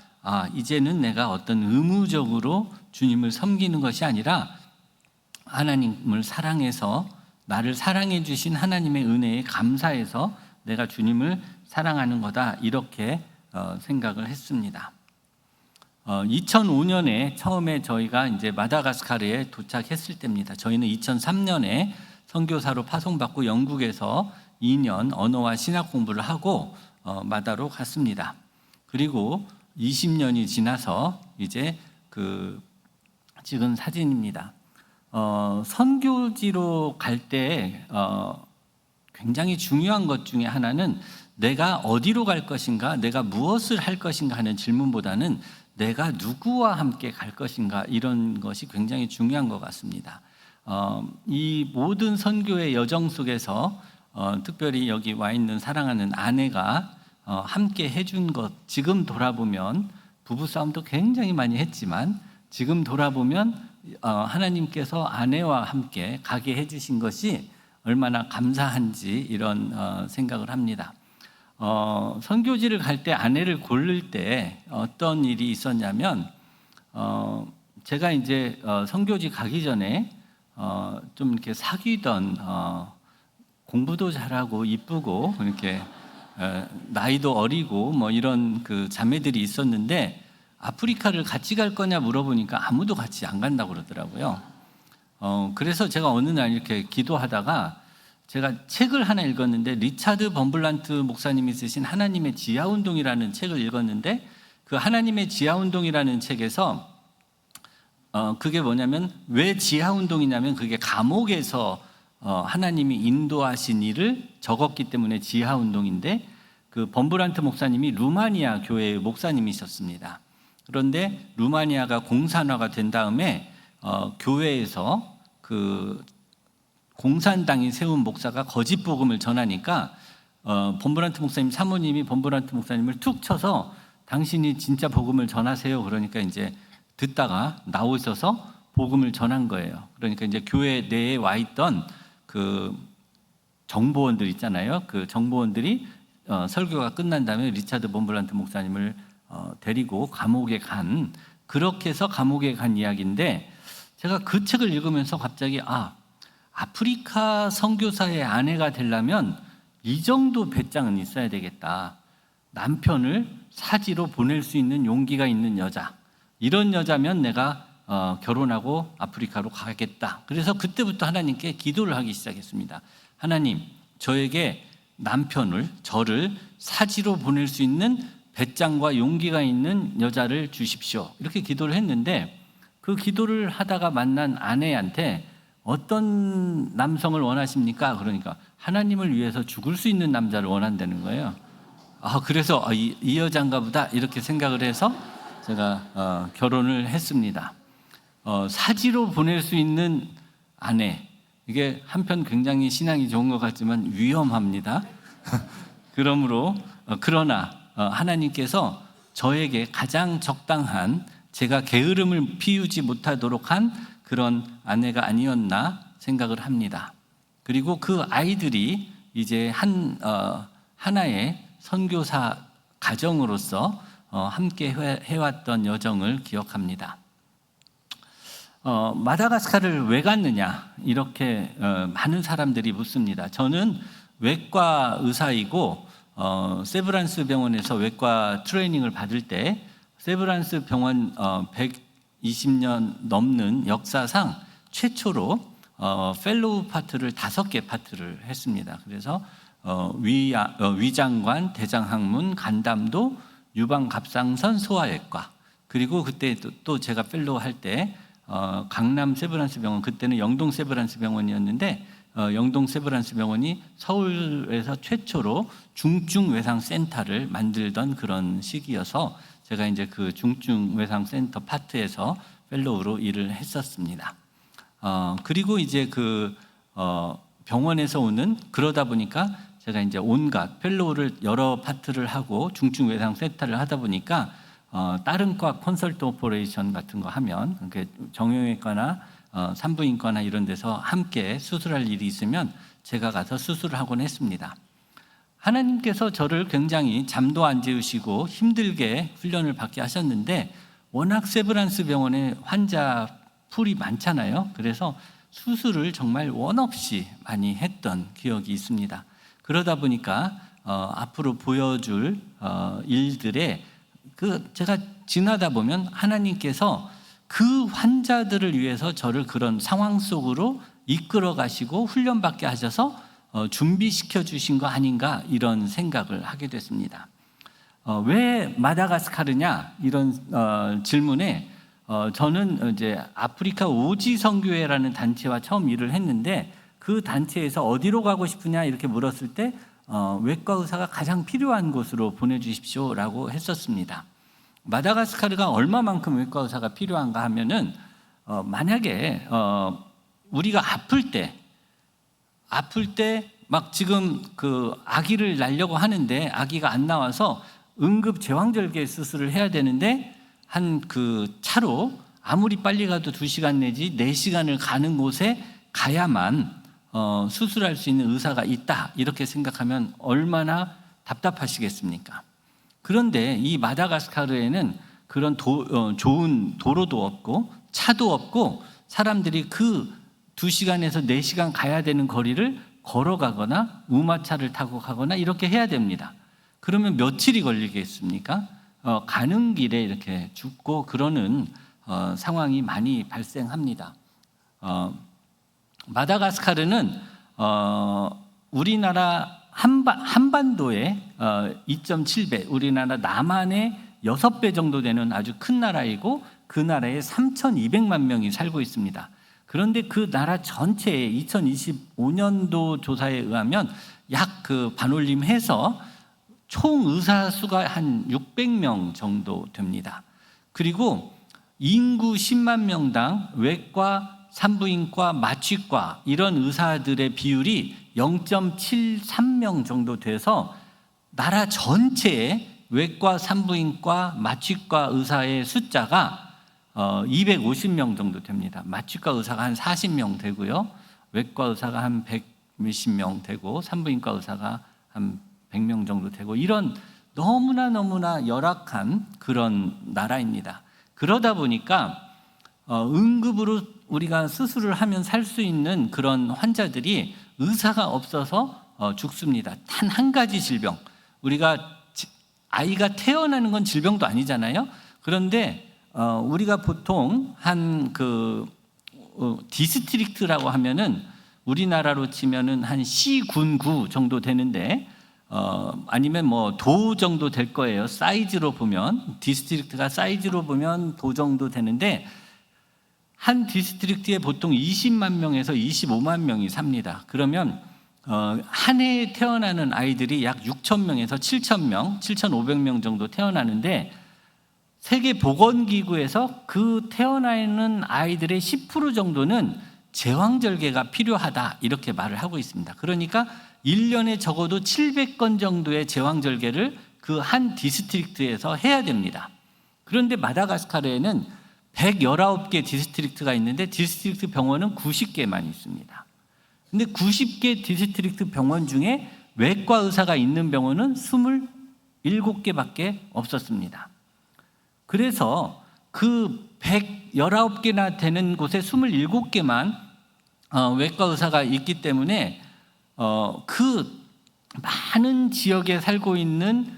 이제는 내가 어떤 의무적으로 주님을 섬기는 것이 아니라 하나님을 사랑해서, 나를 사랑해 주신 하나님의 은혜에 감사해서 내가 주님을 사랑하는 거다, 이렇게 생각을 했습니다. 2005년에 처음에 저희가 이제 마다가스카르에 도착했을 때입니다. 저희는 2003년에 선교사로 파송받고 영국에서 2년 언어와 신학 공부를 하고 마다로 갔습니다. 그리고 20년이 지나서 이제 찍은 사진입니다. 선교지로 갈 때 굉장히 중요한 것 중에 하나는 내가 어디로 갈 것인가, 내가 무엇을 할 것인가 하는 질문보다는 내가 누구와 함께 갈 것인가, 이런 것이 굉장히 중요한 것 같습니다. 이 모든 선교의 여정 속에서 특별히 여기 와 있는 사랑하는 아내가 함께 해준 것, 지금 돌아보면 부부싸움도 굉장히 많이 했지만 지금 돌아보면 하나님께서 아내와 함께 가게 해주신 것이 얼마나 감사한지, 이런 생각을 합니다. 선교지를 갈 때 아내를 고를 때 어떤 일이 있었냐면, 제가 이제 선교지 가기 전에 좀 이렇게 사귀던, 공부도 잘하고 이쁘고 이렇게 나이도 어리고 뭐 이런 그 자매들이 있었는데 아프리카를 같이 갈 거냐 물어보니까 아무도 같이 안 간다고 그러더라고요. 그래서 제가 어느 날 이렇게 기도하다가 제가 책을 하나 읽었는데 리차드 범블란트 목사님이 쓰신 하나님의 지하운동이라는 책을 읽었는데 그 하나님의 지하운동이라는 책에서 그게 뭐냐면 왜 지하운동이냐면 그게 감옥에서 하나님이 인도하신 일을 적었기 때문에 지하운동인데 그 범블란트 목사님이 루마니아 교회의 목사님이셨습니다. 그런데 루마니아가 공산화가 된 다음에 교회에서 그 공산당이 세운 목사가 거짓 복음을 전하니까 범블란트 목사님 사모님이 범블란트 목사님을 툭 쳐서 당신이 진짜 복음을 전하세요. 그러니까 이제 듣다가 나오셔서 복음을 전한 거예요. 그러니까 이제 교회 내에 와 있던 그 정보원들 있잖아요. 그 정보원들이 설교가 끝난 다음에 리차드 범블란트 목사님을 데리고 감옥에 간, 그렇게 해서 감옥에 간 이야기인데 제가 그 책을 읽으면서 갑자기 아프리카 선교사의 아내가 되려면 이 정도 배짱은 있어야 되겠다. 남편을 사지로 보낼 수 있는 용기가 있는 여자, 이런 여자면 내가 결혼하고 아프리카로 가겠다. 그래서 그때부터 하나님께 기도를 하기 시작했습니다. 하나님, 저에게 저를 사지로 보낼 수 있는 배짱과 용기가 있는 여자를 주십시오. 이렇게 기도를 했는데 그 기도를 하다가 만난 아내한테 어떤 남성을 원하십니까? 그러니까 하나님을 위해서 죽을 수 있는 남자를 원한다는 거예요. 그래서 이 여자인가 보다 이렇게 생각을 해서 제가 결혼을 했습니다. 사지로 보낼 수 있는 아내, 이게 한편 굉장히 신앙이 좋은 것 같지만 위험합니다. 그러나 하나님께서 저에게 가장 적당한, 제가 게으름을 피우지 못하도록 한 그런 아내가 아니었나 생각을 합니다. 그리고 그 아이들이 이제 하나의 선교사 가정으로서 함께 해왔던 여정을 기억합니다. 마다가스카르를 왜 갔느냐 이렇게 많은 사람들이 묻습니다. 저는 외과 의사이고 세브란스 병원에서 외과 트레이닝을 받을 때 세브란스 병원 120년 넘는 역사상 최초로 펠로우 파트를 5개 파트를 했습니다. 그래서 위장관, 대장학문, 간담도, 유방갑상선, 소아외과, 그리고 그때 또 제가 펠로우 할 때 강남 세브란스 병원, 그때는 영동 세브란스 병원이었는데 영동 세브란스 병원이 서울에서 최초로 중증 외상 센터를 만들던 그런 시기여서 제가 이제 그 중증 외상 센터 파트에서 펠로우로 일을 했었습니다. 그리고 이제 그 병원에서 오는, 그러다 보니까 제가 이제 온갖 펠로우를 여러 파트를 하고 중증 외상 센터를 하다 보니까 다른 과 컨설트 오퍼레이션 같은 거 하면, 정형외과나 산부인과나 이런 데서 함께 수술할 일이 있으면 제가 가서 수술을 하곤 했습니다. 하나님께서 저를 굉장히 잠도 안 재우시고 힘들게 훈련을 받게 하셨는데 워낙 세브란스 병원에 환자 풀이 많잖아요. 그래서 수술을 정말 원 없이 많이 했던 기억이 있습니다. 그러다 보니까 앞으로 보여줄 일들에 제가 지나다 보면 하나님께서 그 환자들을 위해서 저를 그런 상황 속으로 이끌어 가시고 훈련받게 하셔서 준비시켜 주신 거 아닌가, 이런 생각을 하게 됐습니다. 왜 마다가스카르냐 이런 질문에 저는 이제 아프리카 오지 선교회라는 단체와 처음 일을 했는데 그 단체에서 어디로 가고 싶으냐 이렇게 물었을 때 외과 의사가 가장 필요한 곳으로 보내주십시오라고 했었습니다. 마다가스카르가 얼마만큼 외과 의사가 필요한가 하면은 만약에 우리가 아플 때 막 지금 그 아기를 낳으려고 하는데 아기가 안 나와서 응급 제왕절개 수술을 해야 되는데 한 그 차로 아무리 빨리 가도 2시간 내지 4시간을 가는 곳에 가야만 수술할 수 있는 의사가 있다, 이렇게 생각하면 얼마나 답답하시겠습니까? 그런데 이 마다가스카르에는 그런 좋은 도로도 없고 차도 없고 사람들이 그 2시간에서 4시간 가야 되는 거리를 걸어가거나 우마차를 타고 가거나 이렇게 해야 됩니다. 그러면 며칠이 걸리겠습니까? 가는 길에 이렇게 죽고 그러는 상황이 많이 발생합니다. 마다가스카르는 우리나라 한반도의 2.7배, 우리나라 남한의 6배 정도 되는 아주 큰 나라이고 그 나라에 3,200만 명이 살고 있습니다. 그런데 그 나라 전체에 2025년도 조사에 의하면 약 그 반올림해서 총 의사 수가 한 600명 정도 됩니다. 그리고 인구 10만 명당 외과, 산부인과, 마취과 이런 의사들의 비율이 0.73명 정도 돼서 나라 전체에 외과, 산부인과, 마취과 의사의 숫자가 250명 정도 됩니다. 마취과 의사가 한 40명 되고요. 외과 의사가 한 100몇십 명 되고 산부인과 의사가 한 100명 정도 되고 이런 너무나 열악한 그런 나라입니다. 그러다 보니까 응급으로 우리가 수술을 하면 살 수 있는 그런 환자들이 의사가 없어서 죽습니다. 단 한 가지 질병, 우리가 아이가 태어나는 건 질병도 아니잖아요. 그런데 우리가 보통 한 그 디스트릭트라고 하면은 우리나라로 치면은 한 시군구 정도 되는데 아니면 뭐 도 정도 될 거예요. 사이즈로 보면 디스트릭트가 사이즈로 보면 도 정도 되는데 한 디스트릭트에 보통 20만 명에서 25만 명이 삽니다. 그러면 한 해에 태어나는 아이들이 약 6천 명에서 7천 명, 7,500명 정도 태어나는데 세계보건기구에서 그 태어나는 아이들의 10% 정도는 제왕절개가 필요하다 이렇게 말을 하고 있습니다. 그러니까 1년에 적어도 700건 정도의 제왕절개를 그 한 디스트릭트에서 해야 됩니다. 그런데 마다가스카르에는 119개 디스트릭트가 있는데 디스트릭트 병원은 90개만 있습니다. 근데 90개 디스트릭트 병원 중에 외과 의사가 있는 병원은 27개밖에 없었습니다. 그래서 그 119개나 되는 곳에 27개만 외과 의사가 있기 때문에 그 많은 지역에 살고 있는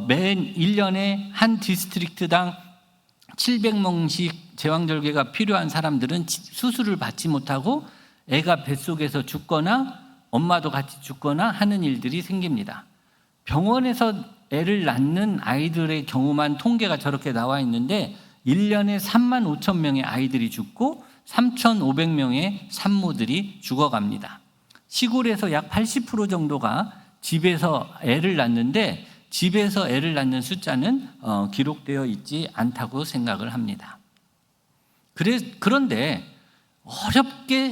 매 1년에 한 디스트릭트당 700명씩 제왕절개가 필요한 사람들은 수술을 받지 못하고 애가 뱃속에서 죽거나 엄마도 같이 죽거나 하는 일들이 생깁니다. 병원에서 애를 낳는 아이들의 경우만 통계가 저렇게 나와 있는데 1년에 3만 5천 명의 아이들이 죽고 3,500명의 산모들이 죽어갑니다. 시골에서 약 80% 정도가 집에서 애를 낳는데 집에서 애를 낳는 숫자는 기록되어 있지 않다고 생각을 합니다. 그런데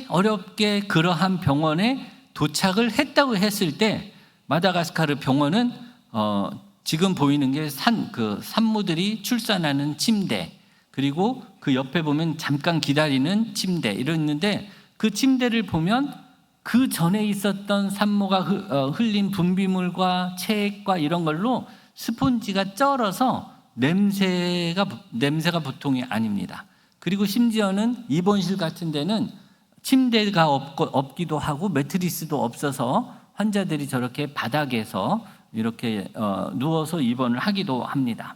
어렵게 그러한 병원에 도착을 했다고 했을 때 마다가스카르 병원은 지금 보이는 게 산모들이 출산하는 침대, 그리고 그 옆에 보면 잠깐 기다리는 침대 이러는데 그 침대를 보면 그 전에 있었던 산모가 흘린 분비물과 체액과 이런 걸로 스폰지가 쩔어서 냄새가 보통이 아닙니다. 그리고 심지어는 입원실 같은 데는 침대가 없기도 하고 매트리스도 없어서 환자들이 저렇게 바닥에서 이렇게 누워서 입원을 하기도 합니다.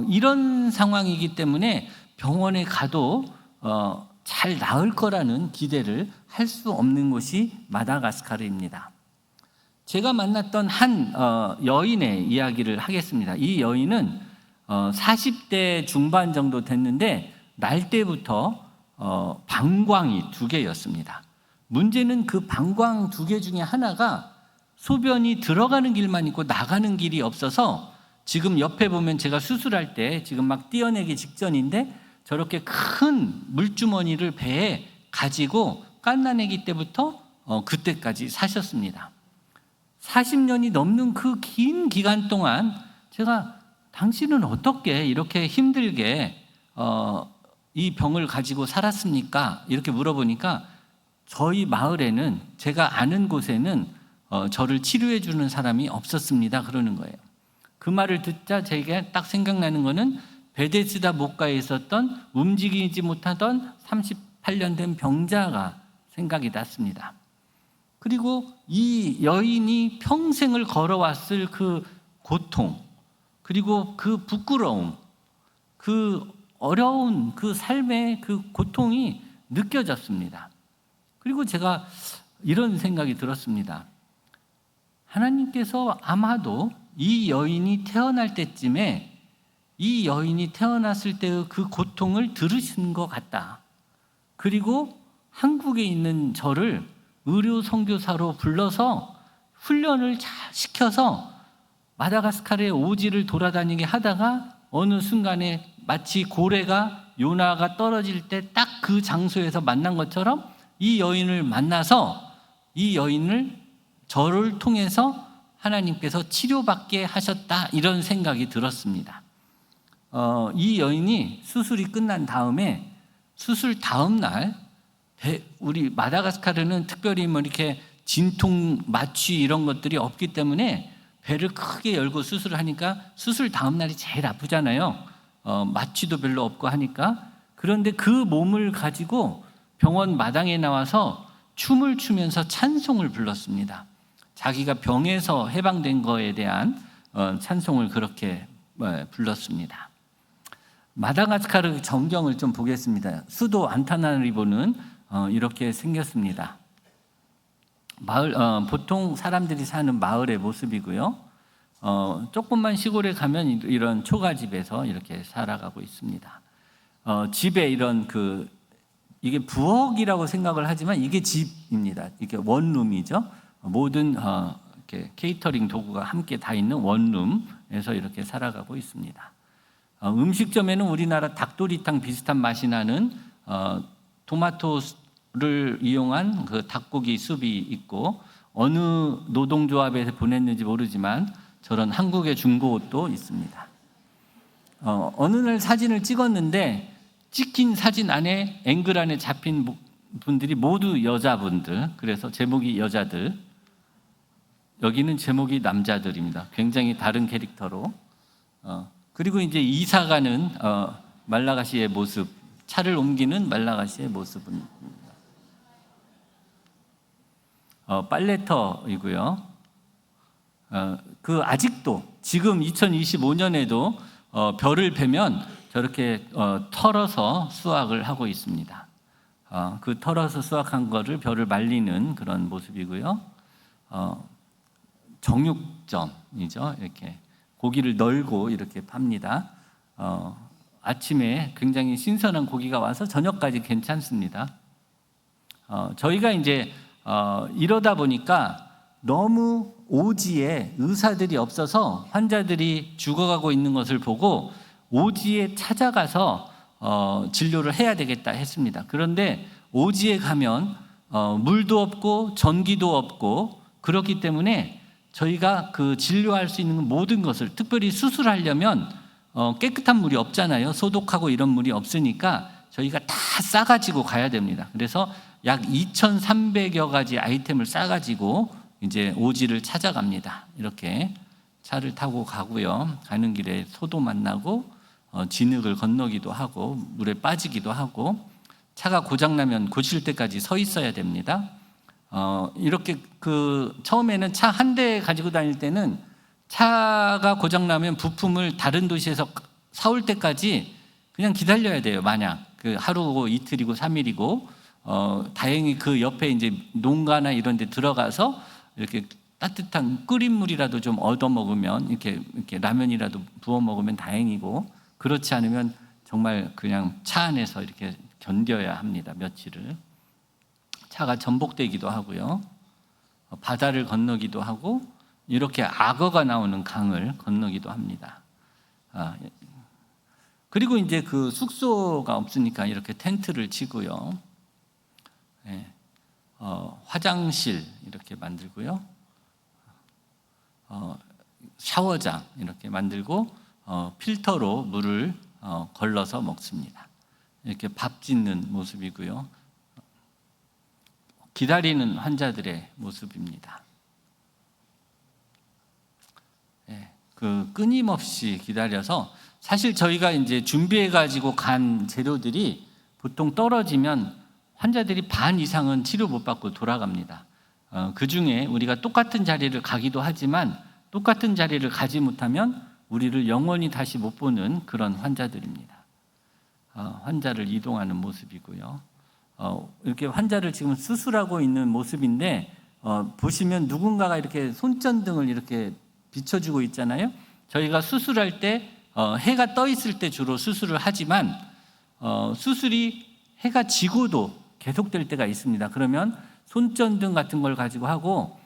이런 상황이기 때문에 병원에 가도 잘 나을 거라는 기대를 할 수 없는 곳이 마다가스카르입니다. 제가 만났던 한 여인의 이야기를 하겠습니다. 이 여인은 40대 중반 정도 됐는데 날 때부터 방광이 2개였습니다. 문제는 그 방광 2개 중에 하나가 소변이 들어가는 길만 있고 나가는 길이 없어서 지금 옆에 보면 제가 수술할 때 지금 막 떼어내기 직전인데 저렇게 큰 물주머니를 배에 가지고 갓난아기 때부터 그때까지 사셨습니다. 40년이 넘는 그 긴 기간 동안 제가 당신은 어떻게 이렇게 힘들게 이 병을 가지고 살았습니까? 이렇게 물어보니까 저희 마을에는 제가 아는 곳에는 저를 치료해 주는 사람이 없었습니다. 그러는 거예요. 그 말을 듣자 제게 딱 생각나는 거는 베데스다 목가에 있었던 움직이지 못하던 38년 된 병자가 생각이 났습니다. 그리고 이 여인이 평생을 걸어왔을 그 고통, 그리고 그 부끄러움, 그 어려운 그 삶의 그 고통이 느껴졌습니다. 그리고 제가 이런 생각이 들었습니다. 하나님께서 아마도 이 여인이 태어날 때쯤에 이 여인이 태어났을 때의 그 고통을 들으신 것 같다. 그리고 한국에 있는 저를 의료 선교사로 불러서 훈련을 잘 시켜서 마다가스카르의 오지를 돌아다니게 하다가 어느 순간에 마치 고래가 요나가 떨어질 때 딱 그 장소에서 만난 것처럼 이 여인을 만나서 이 여인을 저를 통해서 하나님께서 치료받게 하셨다, 이런 생각이 들었습니다. 이 여인이 수술이 끝난 다음에 수술 다음 날 우리 마다가스카르는 특별히 뭐 이렇게 진통 마취 이런 것들이 없기 때문에 배를 크게 열고 수술을 하니까 수술 다음 날이 제일 아프잖아요. 마취도 별로 없고 하니까. 그런데 그 몸을 가지고 병원 마당에 나와서 춤을 추면서 찬송을 불렀습니다. 자기가 병에서 해방된 거에 대한 찬송을 그렇게 불렀습니다. 마다가스카르 전경을 좀 보겠습니다. 수도 안타나리보는 이렇게 생겼습니다. 마을, 보통 사람들이 사는 마을의 모습이고요. 조금만 시골에 가면 이런 초가집에서 이렇게 살아가고 있습니다. 집에 이런 이게 부엌이라고 생각을 하지만 이게 집입니다. 이게 원룸이죠. 모든 이렇게 케이터링 도구가 함께 다 있는 원룸에서 이렇게 살아가고 있습니다. 음식점에는 우리나라 닭도리탕 비슷한 맛이 나는 토마토를 이용한 그 닭고기 숲이 있고, 어느 노동조합에서 보냈는지 모르지만 저런 한국의 중고옷도 있습니다. 어느 날 사진을 찍었는데 찍힌 사진 안에 앵글 안에 잡힌 분들이 모두 여자분들, 그래서 제목이 여자들, 여기는 제목이 남자들입니다. 굉장히 다른 캐릭터로. 그리고 이제 이사가는 말라가시의 모습, 차를 옮기는 말라가시의 모습은 빨래터이고요. 아직도 지금 2025년에도 벼를 베면 저렇게 털어서 수확을 하고 있습니다. 그 털어서 수확한 거를 벼를 말리는 그런 모습이고요. 정육점이죠. 이렇게 고기를 널고 이렇게 팝니다. 아침에 굉장히 신선한 고기가 와서 저녁까지 괜찮습니다. 저희가 이제 이러다 보니까 너무 오지에 의사들이 없어서 환자들이 죽어가고 있는 것을 보고 오지에 찾아가서 진료를 해야 되겠다 했습니다. 그런데 오지에 가면 물도 없고 전기도 없고 그렇기 때문에 저희가 그 진료할 수 있는 모든 것을, 특별히 수술하려면 깨끗한 물이 없잖아요. 소독하고 이런 물이 없으니까 저희가 다 싸가지고 가야 됩니다. 그래서 약 2,300여 가지 아이템을 싸가지고 이제 오지를 찾아갑니다. 이렇게 차를 타고 가고요. 가는 길에 소도 만나고 진흙을 건너기도 하고 물에 빠지기도 하고, 차가 고장나면 고칠 때까지 서 있어야 됩니다. 이렇게 처음에는 차 한 대 가지고 다닐 때는 차가 고장나면 부품을 다른 도시에서 사올 때까지 그냥 기다려야 돼요. 마냥 하루고 이틀이고 3일이고, 다행히 그 옆에 이제 농가나 이런 데 들어가서 이렇게 따뜻한 끓인 물이라도 좀 얻어 먹으면, 이렇게 라면이라도 부어 먹으면 다행이고, 그렇지 않으면 정말 그냥 차 안에서 이렇게 견뎌야 합니다. 며칠을. 차가 전복되기도 하고요. 바다를 건너기도 하고, 이렇게 악어가 나오는 강을 건너기도 합니다. 그리고 이제 그 숙소가 없으니까 이렇게 텐트를 치고요. 화장실 이렇게 만들고요. 샤워장 이렇게 만들고 필터로 물을 걸러서 먹습니다. 이렇게 밥 짓는 모습이고요. 기다리는 환자들의 모습입니다. 끊임없이 기다려서, 사실 저희가 이제 준비해 가지고 간 재료들이 보통 떨어지면 환자들이 반 이상은 치료 못 받고 돌아갑니다. 그 중에 우리가 똑같은 자리를 가기도 하지만 똑같은 자리를 가지 못하면 우리를 영원히 다시 못 보는 그런 환자들입니다. 환자를 이동하는 모습이고요. 이렇게 환자를 지금 수술하고 있는 모습인데 보시면 누군가가 이렇게 손전등을 이렇게 비춰주고 있잖아요. 저희가 수술할 때 해가 떠 있을 때 주로 수술을 하지만 수술이 해가 지고도 계속될 때가 있습니다. 그러면 손전등 같은 걸 가지고 하고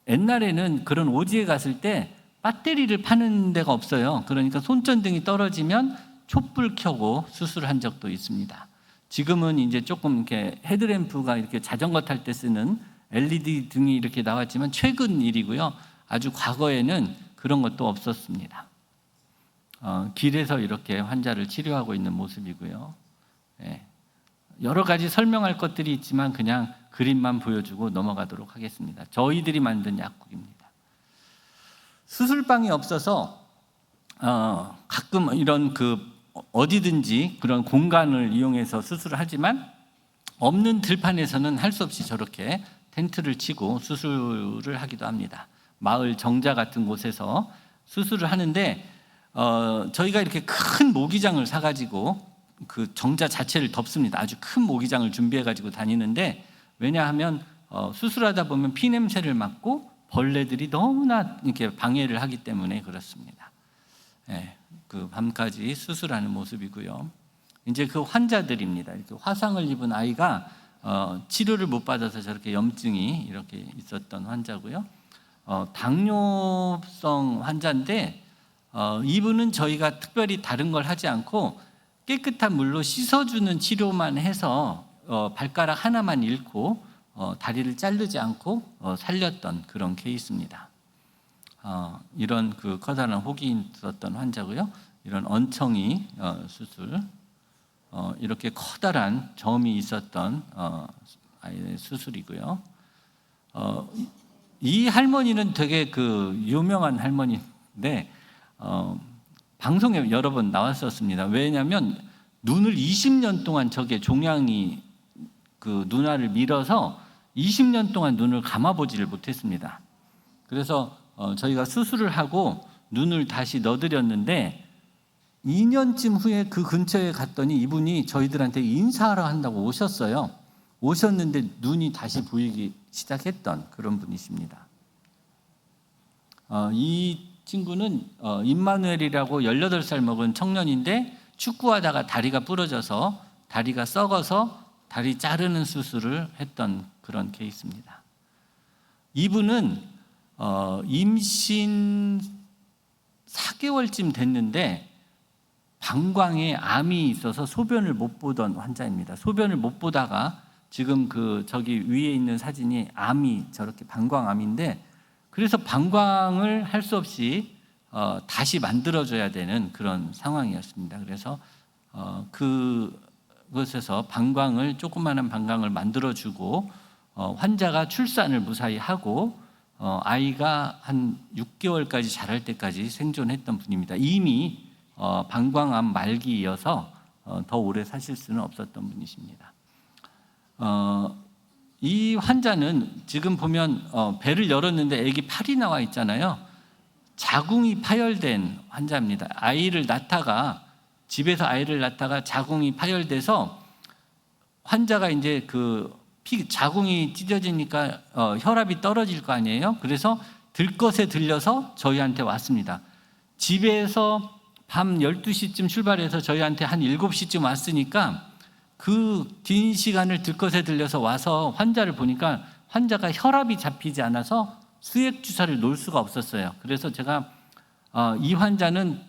옛날에는 그런 오지에 갔을 때 배터리를 파는 데가 없어요. 그러니까 손전등이 떨어지면 촛불 켜고 수술한 적도 있습니다. 지금은 이제 조금 이렇게 헤드램프가 이렇게 자전거 탈 때 쓰는 LED 등이 이렇게 나왔지만 최근 일이고요. 아주 과거에는 그런 것도 없었습니다. 길에서 이렇게 환자를 치료하고 있는 모습이고요. 예. 여러 가지 설명할 것들이 있지만 그냥 그림만 보여주고 넘어가도록 하겠습니다. 저희들이 만든 약국입니다. 수술방이 없어서 가끔 이런 어디든지 그런 공간을 이용해서 수술을 하지만 없는 들판에서는 할 수 없이 저렇게 텐트를 치고 수술을 하기도 합니다. 마을 정자 같은 곳에서 수술을 하는데 저희가 이렇게 큰 모기장을 사가지고 그 정자 자체를 덮습니다. 아주 큰 모기장을 준비해가지고 다니는데 왜냐하면 수술하다 보면 피 냄새를 맡고 벌레들이 너무나 이렇게 방해를 하기 때문에 그렇습니다. 예, 그 밤까지 수술하는 모습이고요. 이제 그 환자들입니다. 이렇게 화상을 입은 아이가 치료를 못 받아서 저렇게 염증이 이렇게 있었던 환자고요. 당뇨성 환자인데 이분은 저희가 특별히 다른 걸 하지 않고 깨끗한 물로 씻어주는 치료만 해서 발가락 하나만 잃고 다리를 자르지 않고 살렸던 그런 케이스입니다. 이런 그 커다란 혹이 있었던 환자고요. 이런 얹청이 수술, 이렇게 커다란 점이 있었던 아이의 수술이고요. 이 할머니는 되게 그 유명한 할머니인데 방송에 여러 번 나왔었습니다. 왜냐하면 눈을 20년 동안 저게 종양이 그 눈알을 밀어서 20년 동안 눈을 감아보지를 못했습니다. 그래서 저희가 수술을 하고 눈을 다시 넣어드렸는데 2년쯤 후에 그 근처에 갔더니 이분이 저희들한테 인사하러 한다고 오셨어요. 오셨는데 눈이 다시 보이기 시작했던 그런 분이십니다. 이 친구는 임마누엘이라고 18살 먹은 청년인데 축구하다가 다리가 부러져서 다리가 썩어서 다리 자르는 수술을 했던 그런 케이스입니다. 이분은 임신 4개월쯤 됐는데 방광에 암이 있어서 소변을 못 보던 환자입니다. 소변을 못 보다가 지금 저기 위에 있는 사진이 암이 저렇게 방광암인데 그래서 방광을 할 수 없이 다시 만들어줘야 되는 그런 상황이었습니다. 그래서 그곳에서 조그마한 방광을 만들어주고 환자가 출산을 무사히 하고 아이가 한 6개월까지 자랄 때까지 생존했던 분입니다. 이미 방광암 말기이어서 더 오래 사실 수는 없었던 분이십니다. 이 환자는 지금 보면 배를 열었는데 아기 팔이 나와 있잖아요. 자궁이 파열된 환자입니다. 집에서 아이를 낳다가 자궁이 파열돼서 환자가 이제 자궁이 찢어지니까 혈압이 떨어질 거 아니에요. 그래서 들것에 들려서 저희한테 왔습니다. 집에서 밤 12시쯤 출발해서 저희한테 한 7시쯤 왔으니까 그 긴 시간을 들것에 들려서 와서 환자를 보니까 환자가 혈압이 잡히지 않아서 수액 주사를 놓을 수가 없었어요. 그래서 제가 이 환자는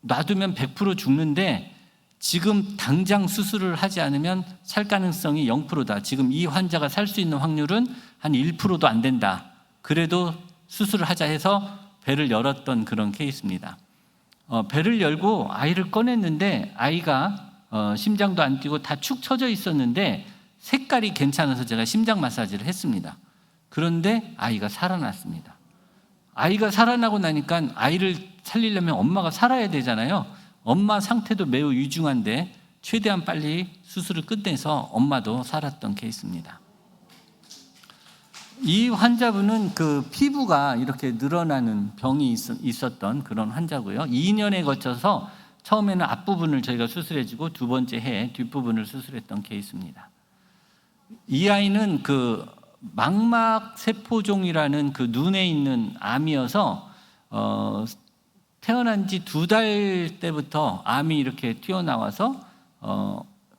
놔두면 100% 죽는데 지금 당장 수술을 하지 않으면 살 가능성이 0%다. 지금 이 환자가 살 수 있는 확률은 한 1%도 안 된다. 그래도 수술을 하자 해서 배를 열었던 그런 케이스입니다. 배를 열고 아이를 꺼냈는데 아이가 심장도 안 뛰고 다 축 처져 있었는데 색깔이 괜찮아서 제가 심장 마사지를 했습니다. 그런데 아이가 살아났습니다. 아이가 살아나고 나니까 아이를 살리려면 엄마가 살아야 되잖아요. 엄마 상태도 매우 위중한데 최대한 빨리 수술을 끝내서 엄마도 살았던 케이스입니다. 이 환자분은 그 피부가 이렇게 늘어나는 병이 있었던 그런 환자고요. 2년에 거쳐서 처음에는 앞부분을 저희가 수술해주고 두 번째 해에 뒷부분을 수술했던 케이스입니다. 이 아이는 그 망막 세포종이라는 그 눈에 있는 암이어서 태어난 지 2달 때부터 암이 이렇게 튀어나와서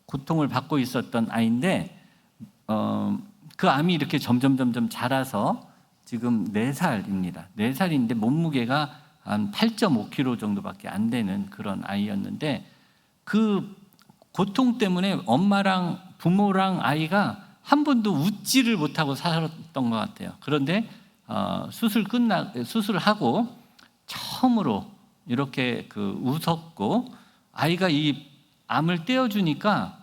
고통을 받고 있었던 아이인데 그 암이 이렇게 점점 자라서 지금 4살입니다. 4살인데 몸무게가 한 8.5kg 정도밖에 안 되는 그런 아이였는데 그 고통 때문에 엄마랑 부모랑 아이가 한 번도 웃지를 못하고 살았던 것 같아요. 그런데 수술하고 처음으로 이렇게 그 웃었고 아이가 이 암을 떼어주니까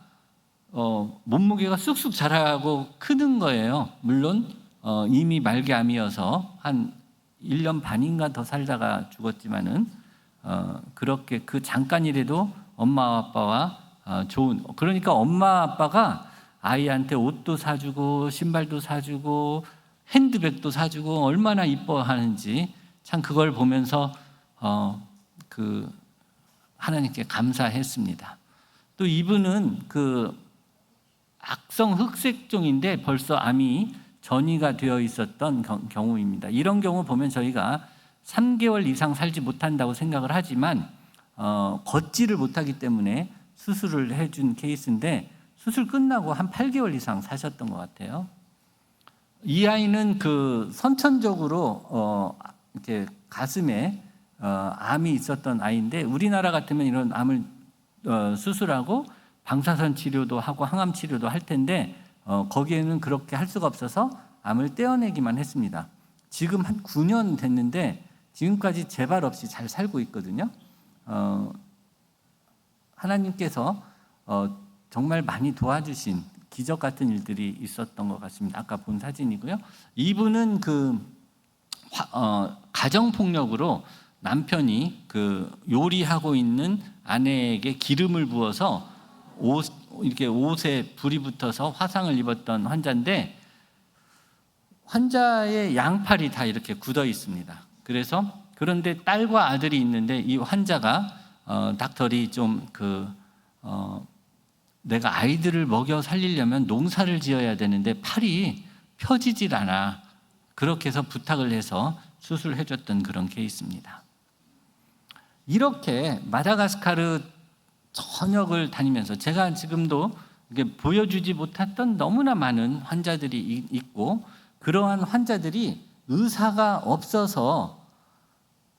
몸무게가 쑥쑥 자라고 크는 거예요. 물론 이미 말기암이어서 한 1년 반인가 더 살다가 죽었지만은 그렇게 그 잠깐이라도 엄마 아빠와 그러니까 엄마 아빠가 아이한테 옷도 사주고 신발도 사주고 핸드백도 사주고 얼마나 이뻐하는지 참 그걸 보면서 그 하나님께 감사했습니다. 또 이분은 그 악성 흑색종인데 벌써 암이 전이가 되어 있었던 경우입니다. 이런 경우 보면 저희가 3개월 이상 살지 못한다고 생각을 하지만 걷지를 못하기 때문에 수술을 해준 케이스인데 수술 끝나고 한 8개월 이상 사셨던 것 같아요. 이 아이는 그 선천적으로 이렇게 가슴에 암이 있었던 아이인데 우리나라 같으면 이런 암을 수술하고 방사선 치료도 하고 항암 치료도 할 텐데 거기에는 그렇게 할 수가 없어서 암을 떼어내기만 했습니다. 지금 한 9년 됐는데 지금까지 재발 없이 잘 살고 있거든요. 하나님께서 정말 많이 도와주신 기적 같은 일들이 있었던 것 같습니다. 아까 본 사진이고요. 이분은 그 가정 폭력으로 남편이 그 요리하고 있는 아내에게 기름을 부어서 이렇게 옷에 불이 붙어서 화상을 입었던 환자인데 환자의 양팔이 다 이렇게 굳어 있습니다. 그런데 딸과 아들이 있는데 이 환자가 닥터리 좀 내가 아이들을 먹여 살리려면 농사를 지어야 되는데 팔이 펴지질 않아. 그렇게 해서 부탁을 해서 수술을 해줬던 그런 케이스입니다. 이렇게 마다가스카르 전역을 다니면서 제가 지금도 보여주지 못했던 너무나 많은 환자들이 있고 그러한 환자들이 의사가 없어서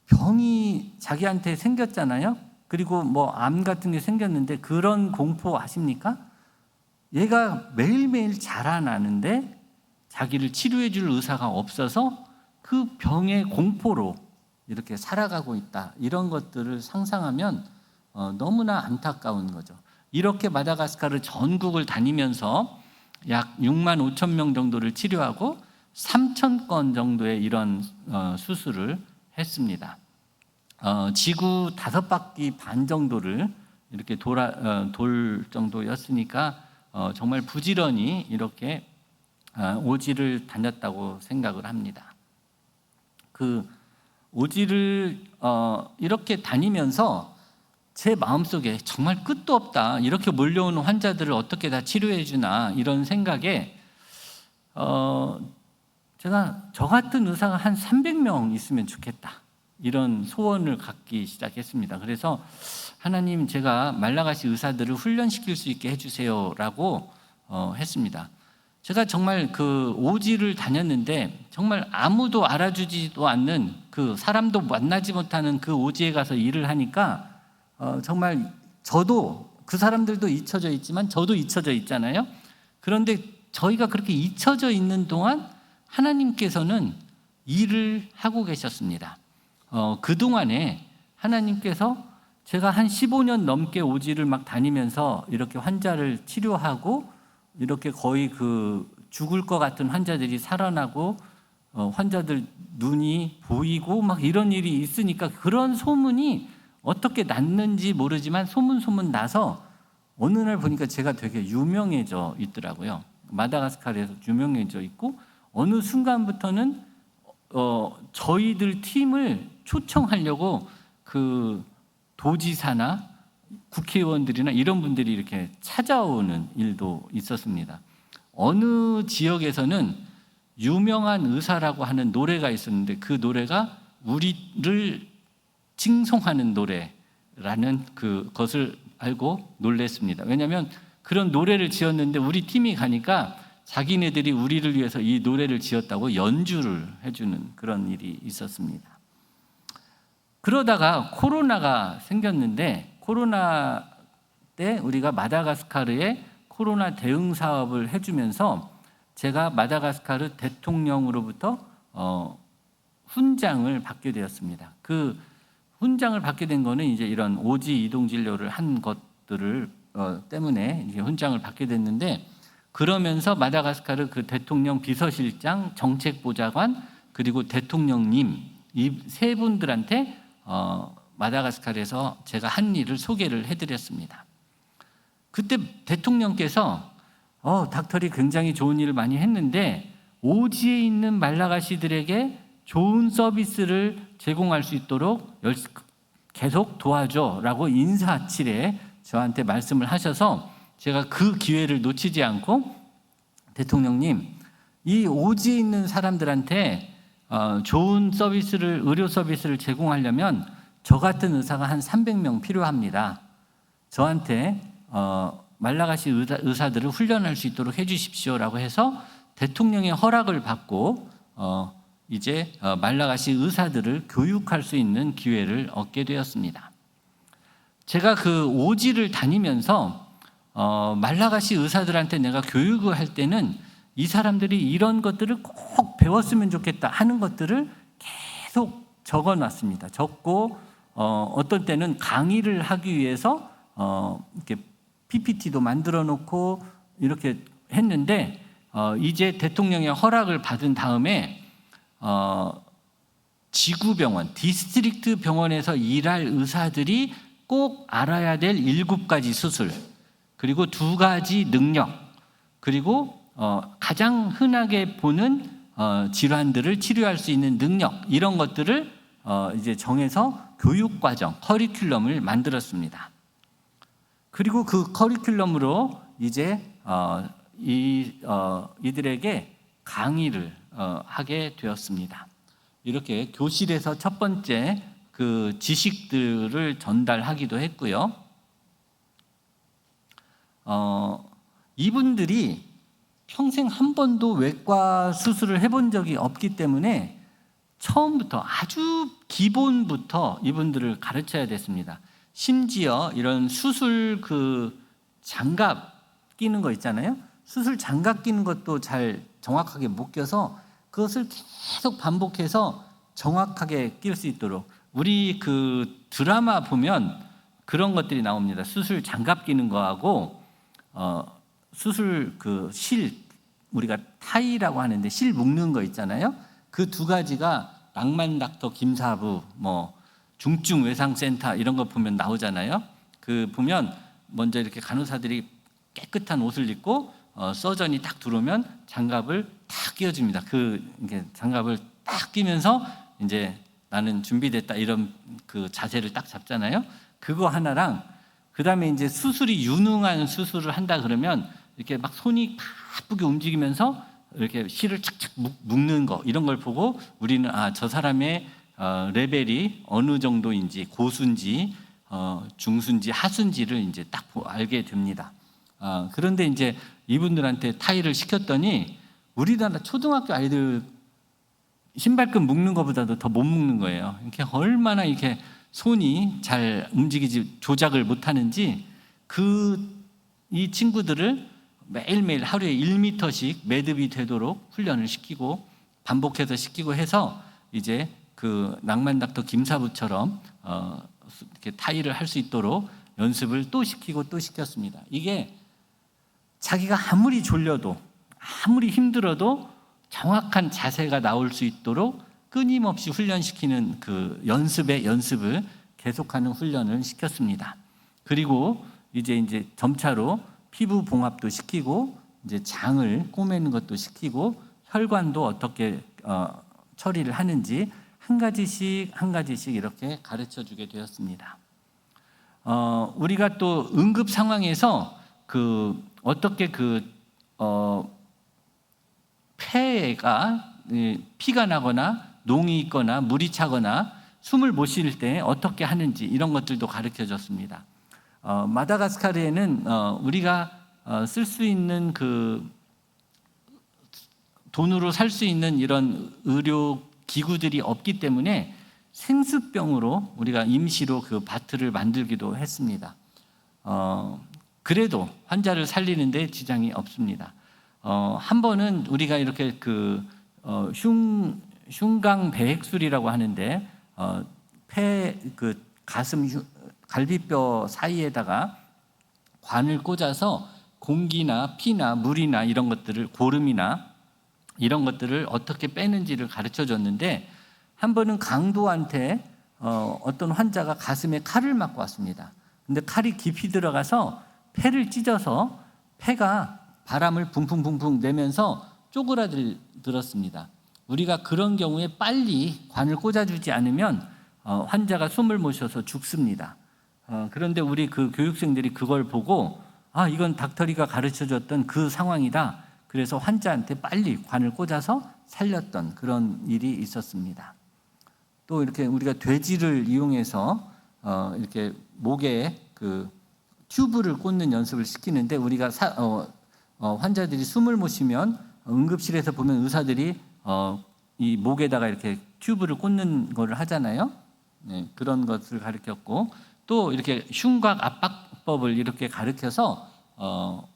병이 자기한테 생겼잖아요. 그리고 뭐 암 같은 게 생겼는데 그런 공포 아십니까? 얘가 매일매일 자라나는데 자기를 치료해 줄 의사가 없어서 그 병의 공포로 이렇게 살아가고 있다. 이런 것들을 상상하면 너무나 안타까운 거죠. 이렇게 마다가스카르 전국을 다니면서 약 6만 5천 명 정도를 치료하고 3천 건 정도의 이런 수술을 했습니다. 지구 5바퀴 반 정도를 이렇게 돌 정도였으니까 정말 부지런히 이렇게 오지를 다녔다고 생각을 합니다. 그 오지를 이렇게 다니면서 제 마음속에 정말 끝도 없다. 이렇게 몰려오는 환자들을 어떻게 다 치료해 주나 이런 생각에 제가 저 같은 의사가 한 300명 있으면 좋겠다. 이런 소원을 갖기 시작했습니다. 그래서 하나님 제가 말라가시 의사들을 훈련시킬 수 있게 해주세요라고 했습니다. 제가 정말 그 오지를 다녔는데 정말 아무도 알아주지도 않는 그 사람도 만나지 못하는 그 오지에 가서 일을 하니까 정말 저도 그 사람들도 잊혀져 있지만 저도 잊혀져 있잖아요. 그런데 저희가 그렇게 잊혀져 있는 동안 하나님께서는 일을 하고 계셨습니다. 그동안에 하나님께서 제가 한 15년 넘게 오지를 막 다니면서 이렇게 환자를 치료하고 이렇게 거의 그 죽을 것 같은 환자들이 살아나고 환자들 눈이 보이고 막 이런 일이 있으니까 그런 소문이 어떻게 났는지 모르지만 소문 나서 어느 날 보니까 제가 되게 유명해져 있더라고요. 마다가스카르에서 유명해져 있고 어느 순간부터는 저희들 팀을 초청하려고 그 도지사나 국회의원들이나 이런 분들이 이렇게 찾아오는 일도 있었습니다. 어느 지역에서는 유명한 의사라고 하는 노래가 있었는데 그 노래가 우리를 칭송하는 노래라는 그것을 알고 놀랐습니다. 왜냐하면 그런 노래를 지었는데 우리 팀이 가니까 자기네들이 우리를 위해서 이 노래를 지었다고 연주를 해주는 그런 일이 있었습니다. 그러다가 코로나가 생겼는데 코로나 때 우리가 마다가스카르에 코로나 대응 사업을 해주면서 제가 마다가스카르 대통령으로부터 훈장을 받게 되었습니다. 그 훈장을 받게 된 거는 이제 이런 오지 이동 진료를 한 것들을 때문에 이제 훈장을 받게 됐는데, 그러면서 마다가스카르 그 대통령 비서실장, 정책보좌관, 그리고 대통령님 이 세 분들한테 마다가스카르에서 제가 한 일을 소개를 해드렸습니다. 그때 대통령께서 닥터리 굉장히 좋은 일을 많이 했는데 오지에 있는 말라가시들에게 좋은 서비스를 제공할 수 있도록 계속 도와줘라고 인사치레 저한테 말씀을 하셔서 제가 그 기회를 놓치지 않고 대통령님, 이 오지에 있는 사람들한테 좋은 서비스를, 의료 서비스를 제공하려면 저 같은 의사가 한 300명 필요합니다. 저한테 말라가시 의사들을 훈련할 수 있도록 해주십시오라고 해서 대통령의 허락을 받고 이제 말라가시 의사들을 교육할 수 있는 기회를 얻게 되었습니다. 제가 그 오지를 다니면서 말라가시 의사들한테 내가 교육을 할 때는 이 사람들이 이런 것들을 꼭 배웠으면 좋겠다 하는 것들을 계속 적어놨습니다. 적고 어떤 때는 강의를 하기 위해서 이렇게 PPT도 만들어 놓고 이렇게 했는데 이제 대통령의 허락을 받은 다음에 지구병원, 디스트릭트 병원에서 일할 의사들이 꼭 알아야 될 7가지 수술, 그리고 2가지 능력, 그리고 가장 흔하게 보는 질환들을 치료할 수 있는 능력, 이런 것들을 이제 정해서 교육과정, 커리큘럼을 만들었습니다. 그리고 그 커리큘럼으로 이제 이들에게 강의를 하게 되었습니다. 이렇게 교실에서 첫 번째 그 지식들을 전달하기도 했고요. 이분들이 평생 한 번도 외과 수술을 해본 적이 없기 때문에 처음부터 아주 기본부터 이분들을 가르쳐야 됐습니다. 심지어 이런 수술 그 장갑 끼는 거 있잖아요. 수술 장갑 끼는 것도 잘 정확하게 못 껴서 그것을 계속 반복해서 정확하게 낄 수 있도록, 우리 그 드라마 보면 그런 것들이 나옵니다. 수술 장갑 끼는 거하고 수술 그 실, 우리가 타이라고 하는데 실 묶는 거 있잖아요. 그 2가지가 낭만 닥터 김사부, 뭐 중증 외상센터 이런 거 보면 나오잖아요. 그 보면 먼저 이렇게 간호사들이 깨끗한 옷을 입고 서전이 딱 들어오면 장갑을 딱 끼워줍니다. 그 이게 장갑을 딱 끼면서 이제 나는 준비됐다 이런 그 자세를 딱 잡잖아요. 그거 하나랑 그다음에 이제 수술이 유능한 수술을 한다 그러면 이렇게 막 손이 바쁘게 움직이면서 이렇게 실을 착착 묶는 거, 이런 걸 보고 우리는 저 사람의 레벨이 어느 정도인지, 고수인지 중수인지 하수인지를 이제 딱 알게 됩니다. 그런데 이제 이분들한테 타이를 시켰더니 우리나라 초등학교 아이들 신발끈 묶는 것보다도 더 못 묶는 거예요. 이렇게 얼마나 이렇게 손이 잘 움직이지 조작을 못하는지 이 친구들을 매일매일 하루에 1m씩 매듭이 되도록 훈련을 시키고 반복해서 시키고 해서 이제 그 낭만 닥터 김사부처럼 이렇게 타이를 할 수 있도록 연습을 또 시키고 또 시켰습니다. 이게 자기가 아무리 졸려도 아무리 힘들어도 정확한 자세가 나올 수 있도록 끊임없이 훈련시키는 그 연습을 계속하는 훈련을 시켰습니다. 그리고 이제 점차로 피부 봉합도 시키고 이제 장을 꼬매는 것도 시키고 혈관도 어떻게 처리를 하는지 한 가지씩 이렇게 가르쳐 주게 되었습니다. 우리가 또 응급 상황에서 어떻게 폐가 피가 나거나 농이 있거나 물이 차거나 숨을 못 쉴 때 어떻게 하는지 이런 것들도 가르쳐 줬습니다. 마다가스카르에는 우리가 쓸 수 있는 돈으로 살 수 있는 이런 의료 기구들이 없기 때문에 생수병으로 우리가 임시로 바트를 만들기도 했습니다. 그래도 환자를 살리는데 지장이 없습니다. 한 번은 우리가 이렇게 흉강배액술이라고 하는데 가슴 갈비뼈 사이에다가 관을 꽂아서 공기나 피나 물이나 이런 것들을 고름이나 이런 것들을 어떻게 빼는지를 가르쳐 줬는데 한 번은 강도한테 어떤 환자가 가슴에 칼을 맞고 왔습니다. 근데 칼이 깊이 들어가서 폐를 찢어서 폐가 바람을 붕붕붕붕 내면서 쪼그라들었습니다. 우리가 그런 경우에 빨리 관을 꽂아주지 않으면 환자가 숨을 못 쉬어서 죽습니다. 그런데 우리 교육생들이 그걸 보고 이건 닥터리가 가르쳐줬던 그 상황이다. 그래서 환자한테 빨리 관을 꽂아서 살렸던 그런 일이 있었습니다. 또 이렇게 우리가 돼지를 이용해서 이렇게 목에 튜브를 꽂는 연습을 시키는데 우리가 환자들이 숨을 못 쉬면 응급실에서 보면 의사들이 이 목에다가 이렇게 튜브를 꽂는 거를 하잖아요. 네, 그런 것을 가르쳤고 또 이렇게 흉곽 압박법을 이렇게 가르쳐서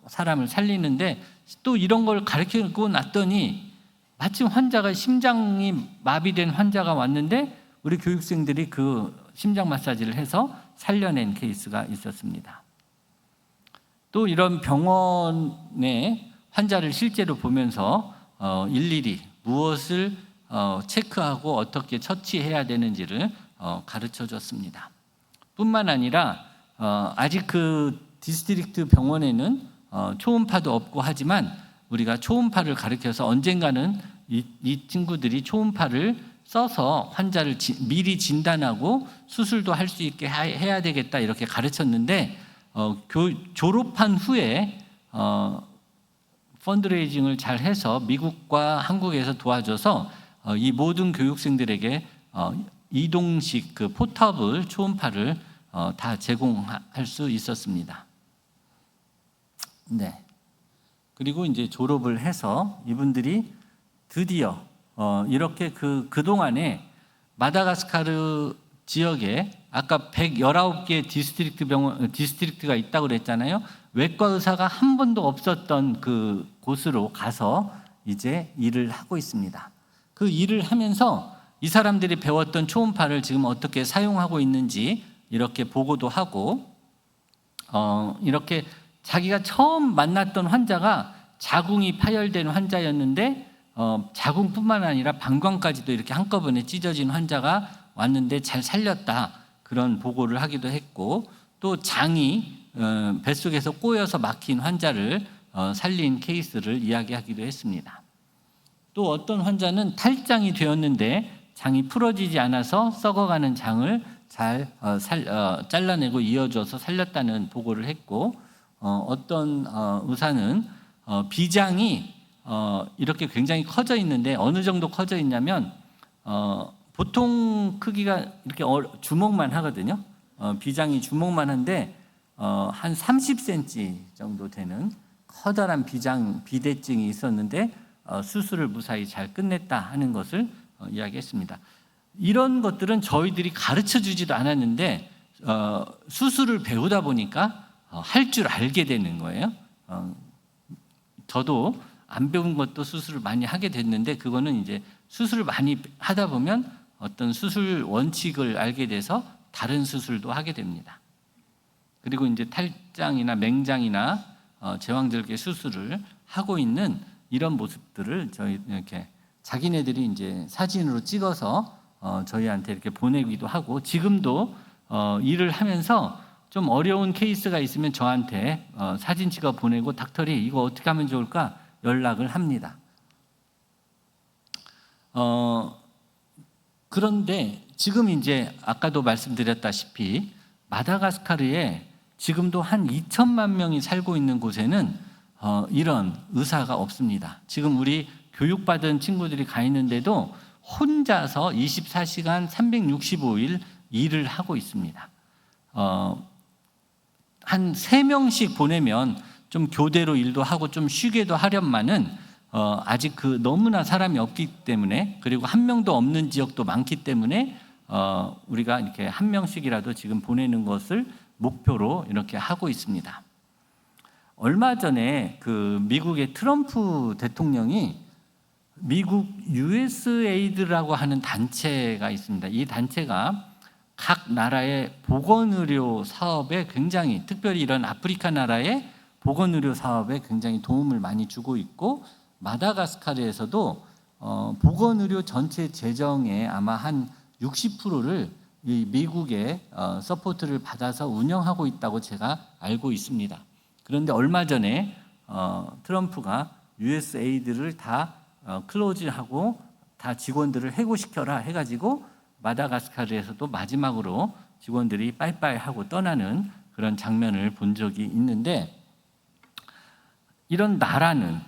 사람을 살리는데 또 이런 걸 가르치고 났더니 마침 환자가 심장이 마비된 환자가 왔는데 우리 교육생들이 심장 마사지를 해서 살려낸 케이스가 있었습니다. 또 이런 병원에 환자를 실제로 보면서 일일이 무엇을 체크하고 어떻게 처치해야 되는지를 가르쳐 줬습니다. 뿐만 아니라 아직 디스트릭트 병원에는 초음파도 없고 하지만 우리가 초음파를 가르쳐서 언젠가는 이 친구들이 초음파를 써서 환자를 미리 진단하고 수술도 할 수 있게 해야 되겠다 이렇게 가르쳤는데 졸업한 후에 펀드레이징을 잘 해서 미국과 한국에서 도와줘서 이 모든 교육생들에게 이동식 포터블 초음파를 다 제공할 수 있었습니다. 네. 그리고 이제 졸업을 해서 이분들이 드디어 이렇게 그동안에 마다가스카르 지역에 아까 119개 디스트릭트가 있다고 그랬잖아요. 외과 의사가 한 번도 없었던 곳으로 가서 이제 일을 하고 있습니다. 그 일을 하면서 이 사람들이 배웠던 초음파를 지금 어떻게 사용하고 있는지 이렇게 보고도 하고 이렇게 자기가 처음 만났던 환자가 자궁이 파열된 환자였는데 자궁뿐만 아니라 방광까지도 이렇게 한꺼번에 찢어진 환자가 왔는데 잘 살렸다 그런 보고를 하기도 했고 또 장이 뱃속에서 꼬여서 막힌 환자를 살린 케이스를 이야기하기도 했습니다. 또 어떤 환자는 탈장이 되었는데 장이 풀어지지 않아서 썩어가는 장을 잘 잘라내고 이어줘서 살렸다는 보고를 했고 어떤 의사는 비장이 이렇게 굉장히 커져 있는데 어느 정도 커져 있냐면 보통 크기가 이렇게 주먹만 하거든요. 비장이 주먹만 한데 한 30cm 정도 되는 커다란 비대증이 있었는데 수술을 무사히 잘 끝냈다 하는 것을 이야기했습니다. 이런 것들은 저희들이 가르쳐 주지도 않았는데 수술을 배우다 보니까 할 줄 알게 되는 거예요. 저도 안 배운 것도 수술을 많이 하게 됐는데 그거는 이제 수술을 많이 하다 보면 어떤 수술 원칙을 알게 돼서 다른 수술도 하게 됩니다. 그리고 이제 탈장이나 맹장이나 제왕절개 수술을 하고 있는 이런 모습들을 저희 이렇게 자기네들이 이제 사진으로 찍어서 저희한테 이렇게 보내기도 하고 지금도 일을 하면서 좀 어려운 케이스가 있으면 저한테 사진 찍어 보내고 닥터리 이거 어떻게 하면 좋을까 연락을 합니다. 그런데 지금 이제 아까도 말씀드렸다시피 마다가스카르에 지금도 한 2천만 명이 살고 있는 곳에는 이런 의사가 없습니다. 지금 우리 교육받은 친구들이 가 있는데도 혼자서 24시간 365일 일을 하고 있습니다. 한 3명씩 보내면 좀 교대로 일도 하고 좀 쉬게도 하련만은 아직 너무나 사람이 없기 때문에, 그리고 한 명도 없는 지역도 많기 때문에 우리가 이렇게 한 명씩이라도 지금 보내는 것을 목표로 이렇게 하고 있습니다. 얼마 전에 미국의 트럼프 대통령이 미국 USAID라고 하는 단체가 있습니다. 이 단체가 각 나라의 보건의료 사업에 굉장히, 특별히 이런 아프리카 나라의 보건의료 사업에 굉장히 도움을 많이 주고 있고, 마다가스카르에서도 보건의료 전체 재정의 아마 한 60%를 이 미국의 서포트를 받아서 운영하고 있다고 제가 알고 있습니다. 그런데 얼마 전에 트럼프가 USAID를 다 클로즈하고 다 직원들을 해고시켜라 해가지고 마다가스카르에서도 마지막으로 직원들이 빠이빠이 하고 떠나는 그런 장면을 본 적이 있는데, 이런 나라는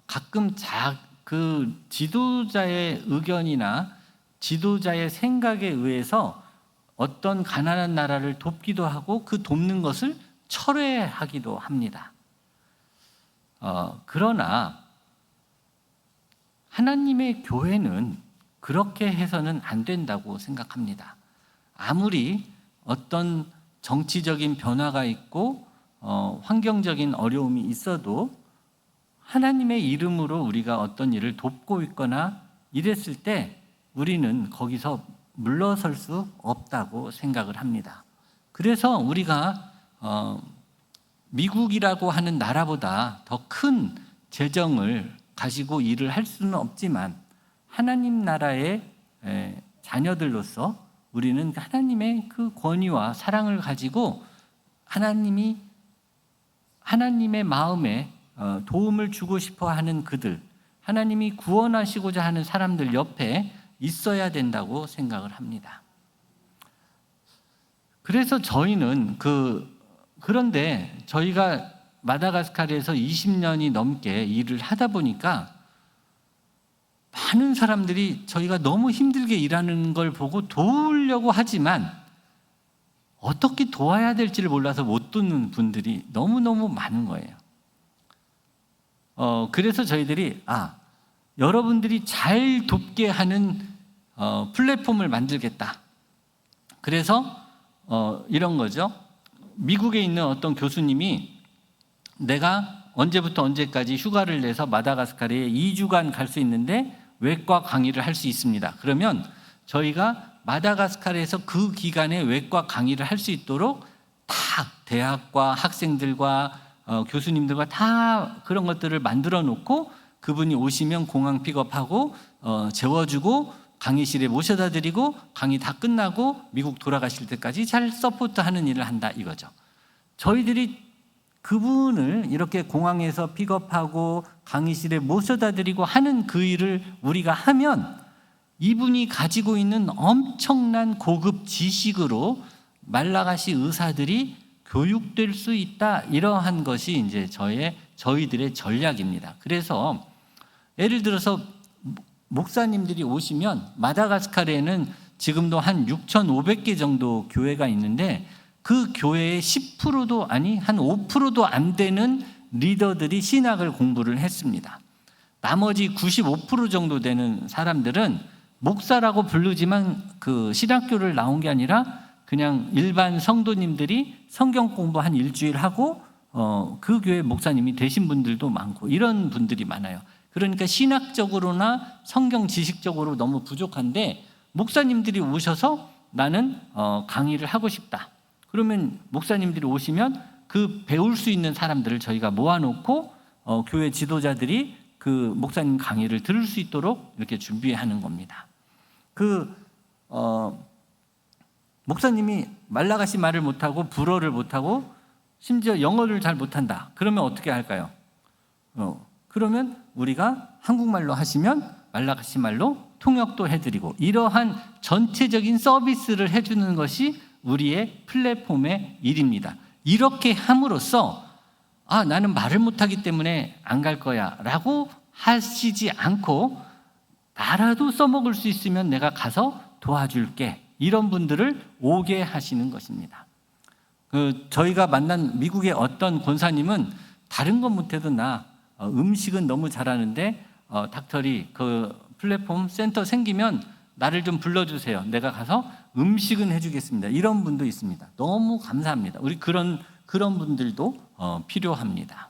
가끔 그 지도자의 의견이나 지도자의 생각에 의해서 어떤 가난한 나라를 돕기도 하고 그 돕는 것을 철회하기도 합니다. 그러나 하나님의 교회는 그렇게 해서는 안 된다고 생각합니다. 아무리 어떤 정치적인 변화가 있고 환경적인 어려움이 있어도 하나님의 이름으로 우리가 어떤 일을 돕고 있거나 이랬을 때 우리는 거기서 물러설 수 없다고 생각을 합니다. 그래서 우리가 미국이라고 하는 나라보다 더 큰 재정을 가지고 일을 할 수는 없지만 하나님 나라의 자녀들로서 우리는 하나님의 그 권위와 사랑을 가지고 하나님의 마음에 도움을 주고 싶어 하는 그들, 하나님이 구원하시고자 하는 사람들 옆에 있어야 된다고 생각을 합니다. 그래서 저희는 그런데 저희가 마다가스카르에서 20년이 넘게 일을 하다 보니까 많은 사람들이 저희가 너무 힘들게 일하는 걸 보고 도우려고 하지만 어떻게 도와야 될지를 몰라서 못 돕는 분들이 너무너무 많은 거예요. 그래서 저희들이 여러분들이 잘 돕게 하는 플랫폼을 만들겠다. 그래서 이런 거죠. 미국에 있는 어떤 교수님이 내가 언제부터 언제까지 휴가를 내서 마다가스카르에 2주간 갈 수 있는데 외과 강의를 할 수 있습니다. 그러면 저희가 마다가스카르에서 그 기간에 외과 강의를 할 수 있도록 다 대학과 학생들과 교수님들과 다 그런 것들을 만들어 놓고 그분이 오시면 공항 픽업하고 재워주고 강의실에 모셔다 드리고 강의 다 끝나고 미국 돌아가실 때까지 잘 서포트하는 일을 한다 이거죠. 저희들이 그분을 이렇게 공항에서 픽업하고 강의실에 모셔다 드리고 하는 그 일을 우리가 하면 이분이 가지고 있는 엄청난 고급 지식으로 말라가시 의사들이 교육될 수 있다. 이러한 것이 이제 저희들의 전략입니다. 그래서 예를 들어서 목사님들이 오시면 마다가스카르에는 지금도 한 6,500개 정도 교회가 있는데 그 교회의 10%도 아니 한 5%도 안 되는 리더들이 신학을 공부를 했습니다. 나머지 95% 정도 되는 사람들은 목사라고 부르지만 그 신학교를 나온 게 아니라 그냥 일반 성도님들이 성경 공부 한 일주일 하고 그 교회 목사님이 되신 분들도 많고 이런 분들이 많아요. 그러니까 신학적으로나 성경 지식적으로 너무 부족한데 목사님들이 오셔서 나는 강의를 하고 싶다. 그러면 목사님들이 오시면 그 배울 수 있는 사람들을 저희가 모아놓고 교회 지도자들이 그 목사님 강의를 들을 수 있도록 이렇게 준비하는 겁니다. 목사님이 말라가시 말을 못하고 불어를 못하고 심지어 영어를 잘 못한다. 그러면 어떻게 할까요? 그러면 우리가 한국말로 하시면 말라가시 말로 통역도 해드리고 이러한 전체적인 서비스를 해주는 것이 우리의 플랫폼의 일입니다. 이렇게 함으로써 나는 말을 못하기 때문에 안 갈 거야 라고 하시지 않고 나라도 써먹을 수 있으면 내가 가서 도와줄게, 이런 분들을 오게 하시는 것입니다. 저희가 만난 미국의 어떤 권사님은 다른 건 못해도 나 음식은 너무 잘하는데 닥터리 그 플랫폼 센터 생기면 나를 좀 불러주세요. 내가 가서 음식은 해주겠습니다. 이런 분도 있습니다. 너무 감사합니다. 우리 그런 분들도 필요합니다.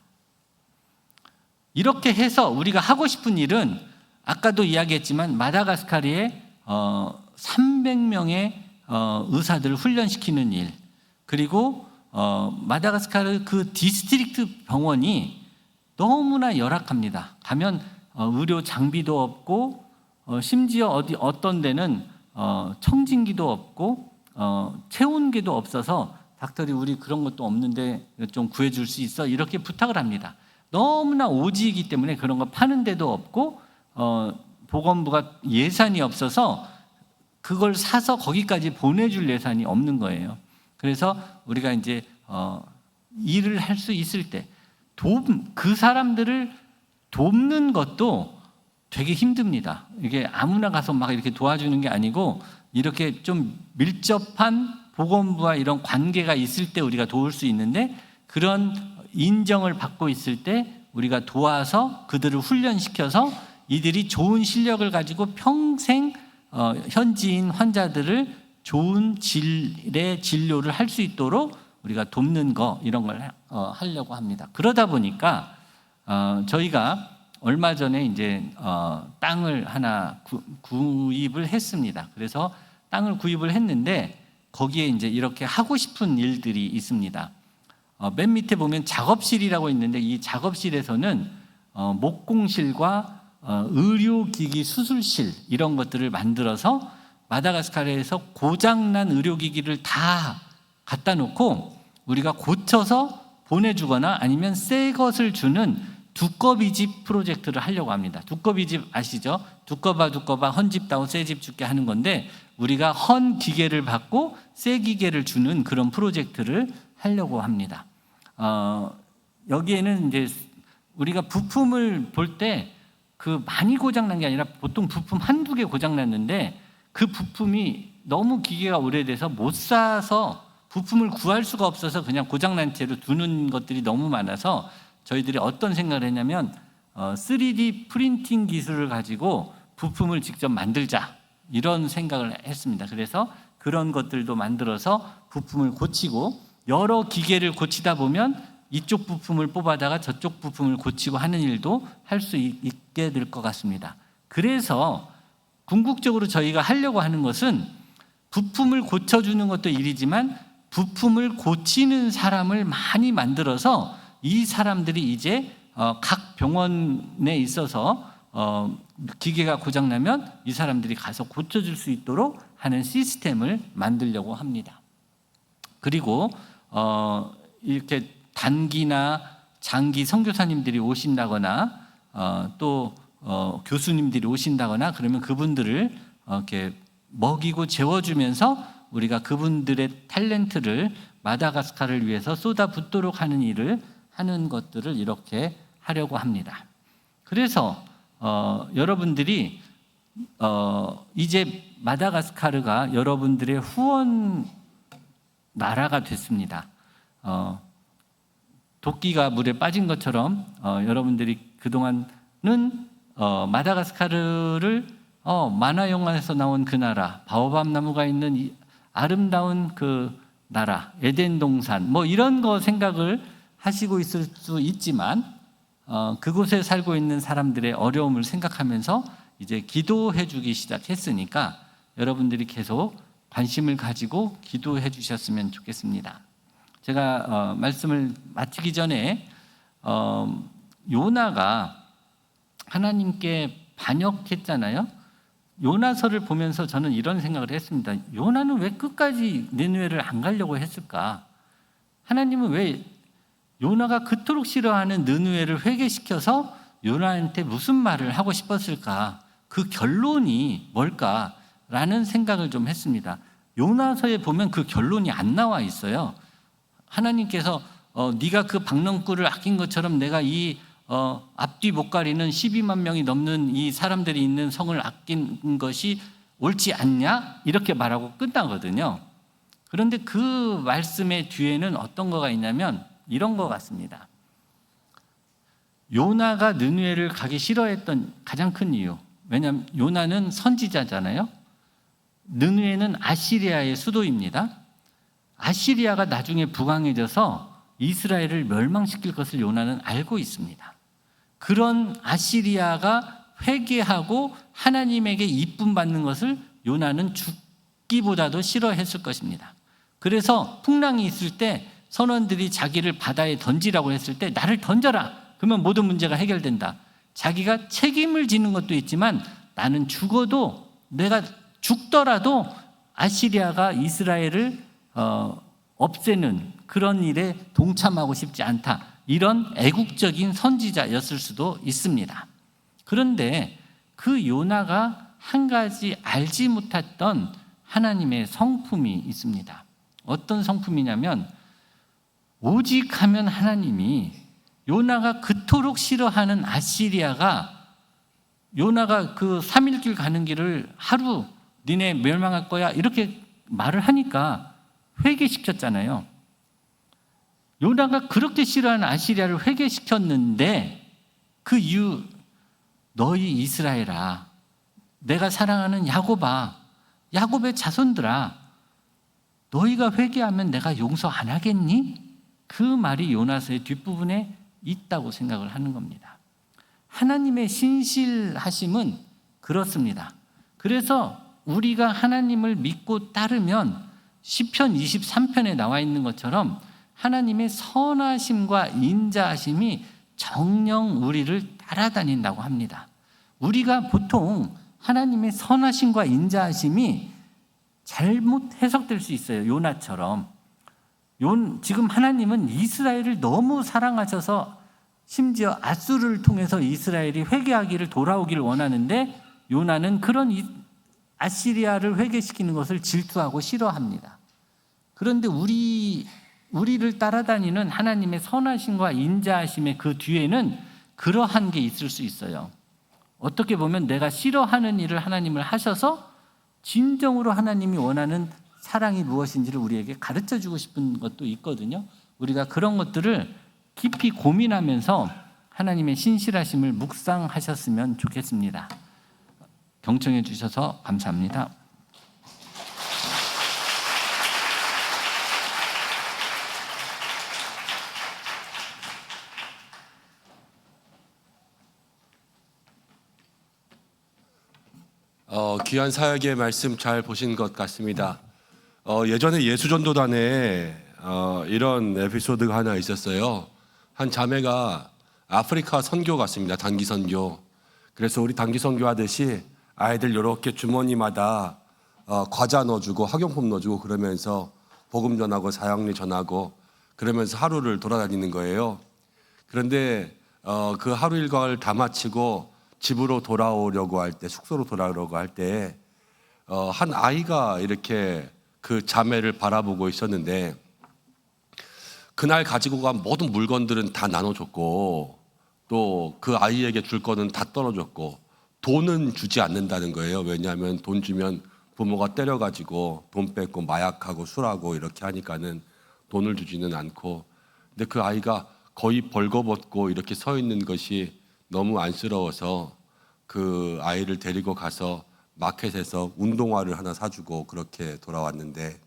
이렇게 해서 우리가 하고 싶은 일은 아까도 이야기했지만 마다가스카르에 300명의 의사들을 훈련시키는 일, 그리고 마다가스카르 그 디스트릭트 병원이 너무나 열악합니다. 가면 의료 장비도 없고 심지어 어떤 데는 청진기도 없고 체온계도 없어서 닥터리 우리 그런 것도 없는데 좀 구해줄 수 있어? 이렇게 부탁을 합니다. 너무나 오지이기 때문에 그런 거 파는 데도 없고 보건부가 예산이 없어서 그걸 사서 거기까지 보내줄 예산이 없는 거예요. 그래서 우리가 이제 일을 할 수 있을 때 그 사람들을 돕는 것도 되게 힘듭니다. 이게 아무나 가서 막 이렇게 도와주는 게 아니고 이렇게 좀 밀접한 보건부와 이런 관계가 있을 때 우리가 도울 수 있는데, 그런 인정을 받고 있을 때 우리가 도와서 그들을 훈련시켜서 이들이 좋은 실력을 가지고 평생 현지인 환자들을 좋은 질의 진료를 할 수 있도록 우리가 돕는 거, 이런 걸 하려고 합니다. 그러다 보니까 저희가 얼마 전에 이제 땅을 하나 구입을 했습니다. 그래서 땅을 구입을 했는데 거기에 이제 이렇게 하고 싶은 일들이 있습니다. 맨 밑에 보면 작업실이라고 있는데 이 작업실에서는 목공실과 의료기기 수술실 이런 것들을 만들어서 마다가스카르에서 고장난 의료기기를 다 갖다 놓고 우리가 고쳐서 보내주거나 아니면 새 것을 주는 두꺼비집 프로젝트를 하려고 합니다. 두꺼비집 아시죠? 두꺼봐 헌집다오 새집 줄게 하는 건데, 우리가 헌 기계를 받고 새 기계를 주는 그런 프로젝트를 하려고 합니다. 여기에는 이제 우리가 부품을 볼 때 그 많이 고장난 게 아니라 보통 부품 한두 개 고장났는데 그 부품이 너무 기계가 오래돼서 못 사서 부품을 구할 수가 없어서 그냥 고장난 채로 두는 것들이 너무 많아서 저희들이 어떤 생각을 했냐면 3D 프린팅 기술을 가지고 부품을 직접 만들자, 이런 생각을 했습니다. 그래서 그런 것들도 만들어서 부품을 고치고, 여러 기계를 고치다 보면 이쪽 부품을 뽑아다가 저쪽 부품을 고치고 하는 일도 할 수 있게 될 것 같습니다. 그래서 궁극적으로 저희가 하려고 하는 것은 부품을 고쳐주는 것도 일이지만 부품을 고치는 사람을 많이 만들어서 이 사람들이 이제 각 병원에 있어서 기계가 고장나면 이 사람들이 가서 고쳐줄 수 있도록 하는 시스템을 만들려고 합니다. 그리고 이렇게 단기나 장기 선교사님들이 오신다거나 또 교수님들이 오신다거나 그러면 그분들을 이렇게 먹이고 재워주면서 우리가 그분들의 탤런트를 마다가스카르를 위해서 쏟아붓도록 하는 일을 하는 것들을 이렇게 하려고 합니다. 그래서 여러분들이 이제 마다가스카르가 여러분들의 후원 나라가 됐습니다. 도끼가 물에 빠진 것처럼 여러분들이 그동안은 마다가스카르를 만화 영화에서 나온 그 나라, 바오밥 나무가 있는 이 아름다운 그 나라, 에덴 동산 뭐 이런 거 생각을 하시고 있을 수 있지만 그곳에 살고 있는 사람들의 어려움을 생각하면서 이제 기도해 주기 시작했으니까 여러분들이 계속 관심을 가지고 기도해 주셨으면 좋겠습니다. 제가 말씀을 마치기 전에 요나가 하나님께 반역했잖아요. 요나서를 보면서 저는 이런 생각을 했습니다. 요나는 왜 끝까지 니느웨를 안 가려고 했을까? 하나님은 왜 요나가 그토록 싫어하는 느느웨를 회개시켜서 요나한테 무슨 말을 하고 싶었을까? 그 결론이 뭘까라는 생각을 좀 했습니다. 요나서에 보면 그 결론이 안 나와 있어요. 하나님께서 네가 그 박넝쿨을 아낀 것처럼 내가 이 앞뒤 못 가리는 12만 명이 넘는 이 사람들이 있는 성을 아낀 것이 옳지 않냐? 이렇게 말하고 끝나거든요. 그런데 그 말씀의 뒤에는 어떤 거가 있냐면 이런 거 같습니다. 요나가 느느웨를 가기 싫어했던 가장 큰 이유, 왜냐하면 요나는 선지자잖아요. 느느웨는 아시리아의 수도입니다. 아시리아가 나중에 부강해져서 이스라엘을 멸망시킬 것을 요나는 알고 있습니다. 그런 아시리아가 회개하고 하나님에게 이쁨 받는 것을 요나는 죽기보다도 싫어했을 것입니다. 그래서 풍랑이 있을 때 선원들이 자기를 바다에 던지라고 했을 때 나를 던져라. 그러면 모든 문제가 해결된다. 자기가 책임을 지는 것도 있지만 나는 죽어도, 내가 죽더라도 아시리아가 이스라엘을 없애는 그런 일에 동참하고 싶지 않다. 이런 애국적인 선지자였을 수도 있습니다. 그런데 그 요나가 한 가지 알지 못했던 하나님의 성품이 있습니다. 어떤 성품이냐면 오직 하면 하나님이 요나가 그토록 싫어하는 아시리아가, 요나가 그 3일 길 가는 길을 하루 니네 멸망할 거야 이렇게 말을 하니까 회개시켰잖아요. 요나가 그렇게 싫어하는 아시리아를 회개시켰는데 그 이유, 너희 이스라엘아, 내가 사랑하는 야곱아, 야곱의 자손들아, 너희가 회개하면 내가 용서 안 하겠니? 그 말이 요나서의 뒷부분에 있다고 생각을 하는 겁니다. 하나님의 신실하심은 그렇습니다. 그래서 우리가 하나님을 믿고 따르면 시편 23편에 나와 있는 것처럼 하나님의 선하심과 인자하심이 정녕 우리를 따라다닌다고 합니다. 우리가 보통 하나님의 선하심과 인자하심이 잘못 해석될 수 있어요. 요나처럼. 지금 하나님은 이스라엘을 너무 사랑하셔서 심지어 아수르를 통해서 이스라엘이 회개하기를, 돌아오기를 원하는데 요나는 그런 아시리아를 회개시키는 것을 질투하고 싫어합니다. 그런데 우리를 따라다니는 하나님의 선하심과 인자하심의 그 뒤에는 그러한 게 있을 수 있어요. 어떻게 보면 내가 싫어하는 일을 하나님을 하셔서 진정으로 하나님이 원하는 사랑이 무엇인지를 우리에게 가르쳐주고 싶은 것도 있거든요. 우리가 그런 것들을 깊이 고민하면서 하나님의 신실하심을 묵상하셨으면 좋겠습니다. 경청해 주셔서 감사합니다. 귀한 사역의 말씀 잘 보신 것 같습니다. 예전에 예수전도단에 이런 에피소드가 하나 있었어요. 한 자매가 아프리카 선교 갔습니다. 단기 선교. 그래서 우리 단기 선교 하듯이 아이들 이렇게 주머니마다 과자 넣어주고 학용품 넣어주고 그러면서 복음 전하고 사형리 전하고 그러면서 하루를 돌아다니는 거예요. 그런데 그 하루 일과를 다 마치고 집으로 돌아오려고 할 때, 숙소로 돌아오려고 할 때 한 아이가 이렇게 그 자매를 바라보고 있었는데 그날 가지고 간 모든 물건들은 다 나눠줬고 또 그 아이에게 줄 거는 다 떨어졌고 돈은 주지 않는다는 거예요. 왜냐하면 돈 주면 부모가 때려가지고 돈 뺏고 마약하고 술하고 이렇게 하니까는 돈을 주지는 않고, 근데 그 아이가 거의 벌거벗고 이렇게 서 있는 것이 너무 안쓰러워서 그 아이를 데리고 가서 마켓에서 운동화를 하나 사주고 그렇게 돌아왔는데,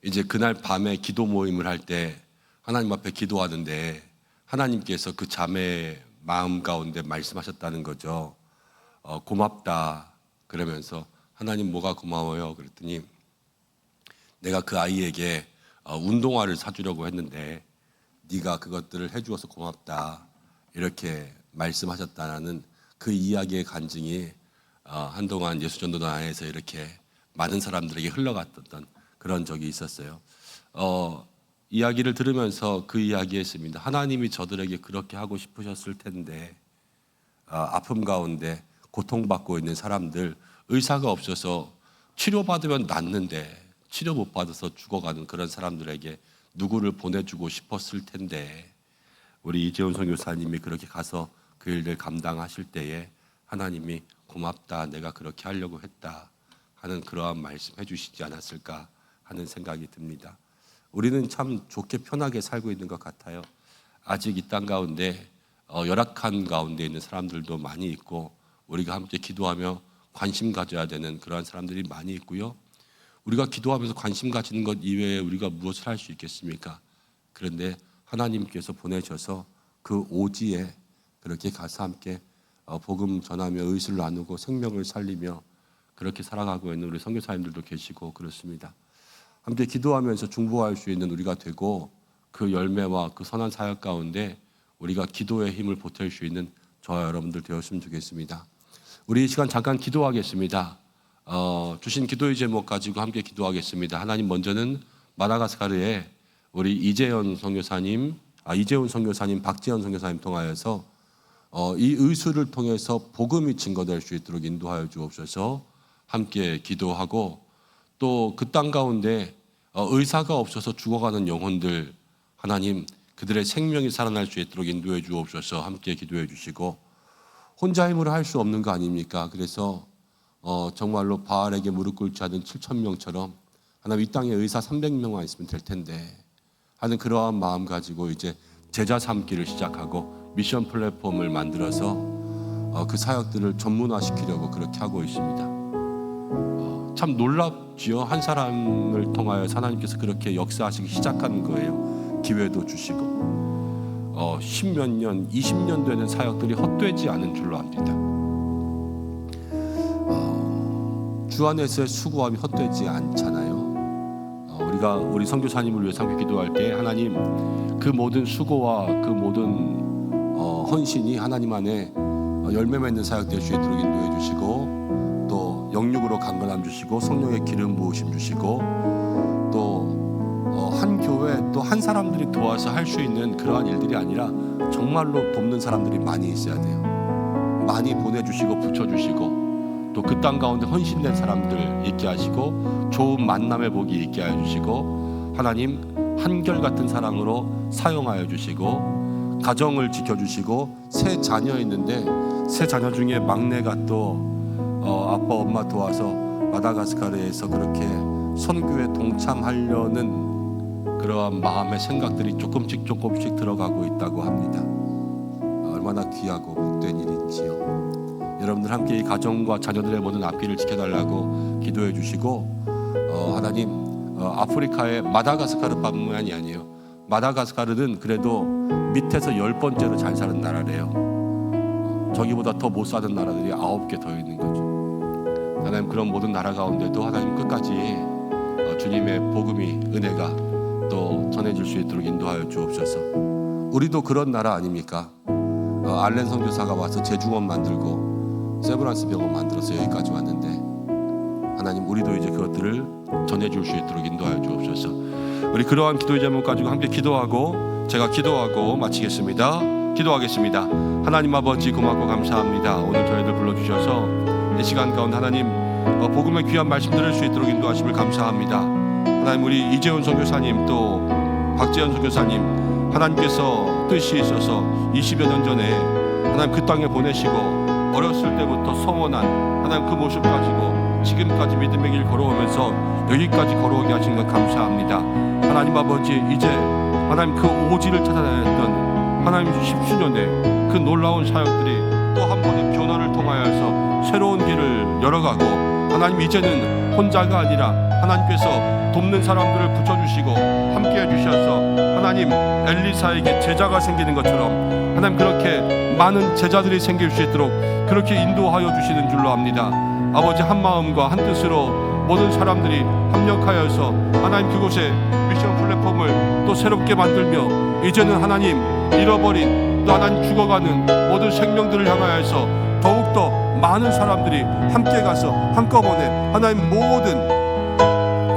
이제 그날 밤에 기도 모임을 할 때 하나님 앞에 기도하는데 하나님께서 그 자매의 마음 가운데 말씀하셨다는 거죠. 고맙다 그러면서, 하나님 뭐가 고마워요? 그랬더니 내가 그 아이에게 운동화를 사주려고 했는데 네가 그것들을 해주어서 고맙다 이렇게 말씀하셨다는 그 이야기의 간증이 한동안 예수전도단 안에서 이렇게 많은 사람들에게 흘러갔던 그런 적이 있었어요. 이야기를 들으면서 그 이야기했습니다. 하나님이 저들에게 그렇게 하고 싶으셨을 텐데 아픔 가운데 고통받고 있는 사람들, 의사가 없어서 치료받으면 낫는데 치료 못 받아서 죽어가는 그런 사람들에게 누구를 보내주고 싶었을 텐데 우리 이재훈 선교사님이 그렇게 가서 그 일을 감당하실 때에 하나님이 고맙다, 내가 그렇게 하려고 했다 하는 그러한 말씀 해주시지 않았을까 하는 생각이 듭니다. 우리는 참 좋게 편하게 살고 있는 것 같아요. 아직 이 땅 가운데 열악한 가운데 있는 사람들도 많이 있고 우리가 함께 기도하며 관심 가져야 되는 그러한 사람들이 많이 있고요. 우리가 기도하면서 관심 가지는 것 이외에 우리가 무엇을 할 수 있겠습니까? 그런데 하나님께서 보내셔서 그 오지에 그렇게 가서 함께 복음 전하며 의술을 나누고 생명을 살리며 그렇게 살아가고 있는 우리 선교사님들도 계시고 그렇습니다. 함께 기도하면서 중보할 수 있는 우리가 되고 그 열매와 그 선한 사역 가운데 우리가 기도의 힘을 보탤 수 있는 저와 여러분들 되었으면 좋겠습니다. 우리 이 시간 잠깐 기도하겠습니다. 주신 기도의 제목 가지고 함께 기도하겠습니다. 하나님, 먼저는 마다가스카르에 우리 이재훈 선교사님, 박지현 선교사님 통하여서 이 의술을 통해서 복음이 증거될 수 있도록 인도하여 주옵소서. 함께 기도하고 또 그 땅 가운데 의사가 없어서 죽어가는 영혼들, 하나님 그들의 생명이 살아날 수 있도록 인도해 주옵소서. 함께 기도해 주시고, 혼자 힘으로 할 수 없는 거 아닙니까? 그래서 정말로 바알에게 무릎 꿇지 않은 7,000명처럼 하나님 이 땅에 의사 300명만 있으면 될 텐데 하는 그러한 마음 가지고 이제 제자 삼기를 시작하고 미션 플랫폼을 만들어서 그 사역들을 전문화시키려고 그렇게 하고 있습니다. 참 놀랍지요. 한 사람을 통하여 하나님께서 그렇게 역사하시기 시작한 거예요. 기회도 주시고 10몇 년, 20년 되는 사역들이 헛되지 않은 줄로 압니다. 주 안에서의 수고함이 헛되지 않잖아요. 우리 선교사님을 위해서 함께 기도할 때 하나님 그 모든 수고와 그 모든 헌신이 하나님 안에 열매 맺는 사역 될 수 있도록 인도해 주시고, 또 영육으로 강건함 주시고 성령의 기름 부으심 주시고, 또 한 교회 또 한 사람들이 도와서 할 수 있는 그러한 일들이 아니라 정말로 돕는 사람들이 많이 있어야 돼요. 많이 보내주시고 붙여주시고 또 그 땅 가운데 헌신된 사람들 있게 하시고 좋은 만남의 복이 있게 하여 주시고, 하나님 한결같은 사랑으로 사용하여 주시고 가정을 지켜주시고, 새 자녀 있는데 새 자녀 중에 막내가 또 아빠 엄마 도와서 마다가스카르에서 그렇게 선교에 동참하려는 그러한 마음의 생각들이 조금씩 들어가고 있다고 합니다. 얼마나 귀하고 복된 일인지요. 여러분들 함께 이 가정과 자녀들의 모든 앞길을 지켜달라고 기도해 주시고, 하나님 아프리카의 마다가스카르뿐만이 아니에요. 마다가스카르는 그래도 밑에서 10번째로 잘 사는 나라래요. 저기보다 더 못 사는 나라들이 9개 더 있는 거죠. 하나님 그런 모든 나라 가운데도 하나님 끝까지 주님의 복음이, 은혜가 또 전해질 수 있도록 인도하여 주옵소서. 우리도 그런 나라 아닙니까? 알렌 선교사가 와서 재중원 만들고 세브란스 병원 만들어서 여기까지 왔는데, 하나님 우리도 이제 그것들을 전해줄 수 있도록 인도하여 주옵소서. 우리 그러한 기도의 제목 가지고 함께 기도하고 제가 기도하고 마치겠습니다. 기도하겠습니다. 하나님 아버지 고맙고 감사합니다. 오늘 저희들 불러주셔서 이 시간 가운데 하나님 복음의 귀한 말씀 들을 수 있도록 인도하심을 감사합니다. 하나님 우리 이재훈 선교사님 또 박지현 선교사님, 하나님께서 뜻이 있어서 20여 년 전에 하나님 그 땅에 보내시고 어렸을 때부터 성원한 하나님 그 모습 가지고 지금까지 믿음의 길 걸어오면서 여기까지 걸어오게 하신 것 감사합니다. 하나님 아버지, 이제 하나님 그 오지를 찾아다녔던 하나님 10주년의 그 놀라운 사역들이 또 한 번의 변화를 통하여서 새로운 길을 열어가고, 하나님 이제는 혼자가 아니라 하나님께서 돕는 사람들을 붙여주시고 함께해 주셔서 하나님 엘리사에게 제자가 생기는 것처럼 하나님 그렇게 많은 제자들이 생길 수 있도록 그렇게 인도하여 주시는 줄로 압니다. 아버지, 한 마음과 한 뜻으로 모든 사람들이 합력하여서 하나님 그곳에 미션 플랫폼을 또 새롭게 만들며, 이제는 하나님 잃어버린 또 하나님 죽어가는 모든 생명들을 향하여서 더욱더 많은 사람들이 함께 가서 한꺼번에 하나님 모든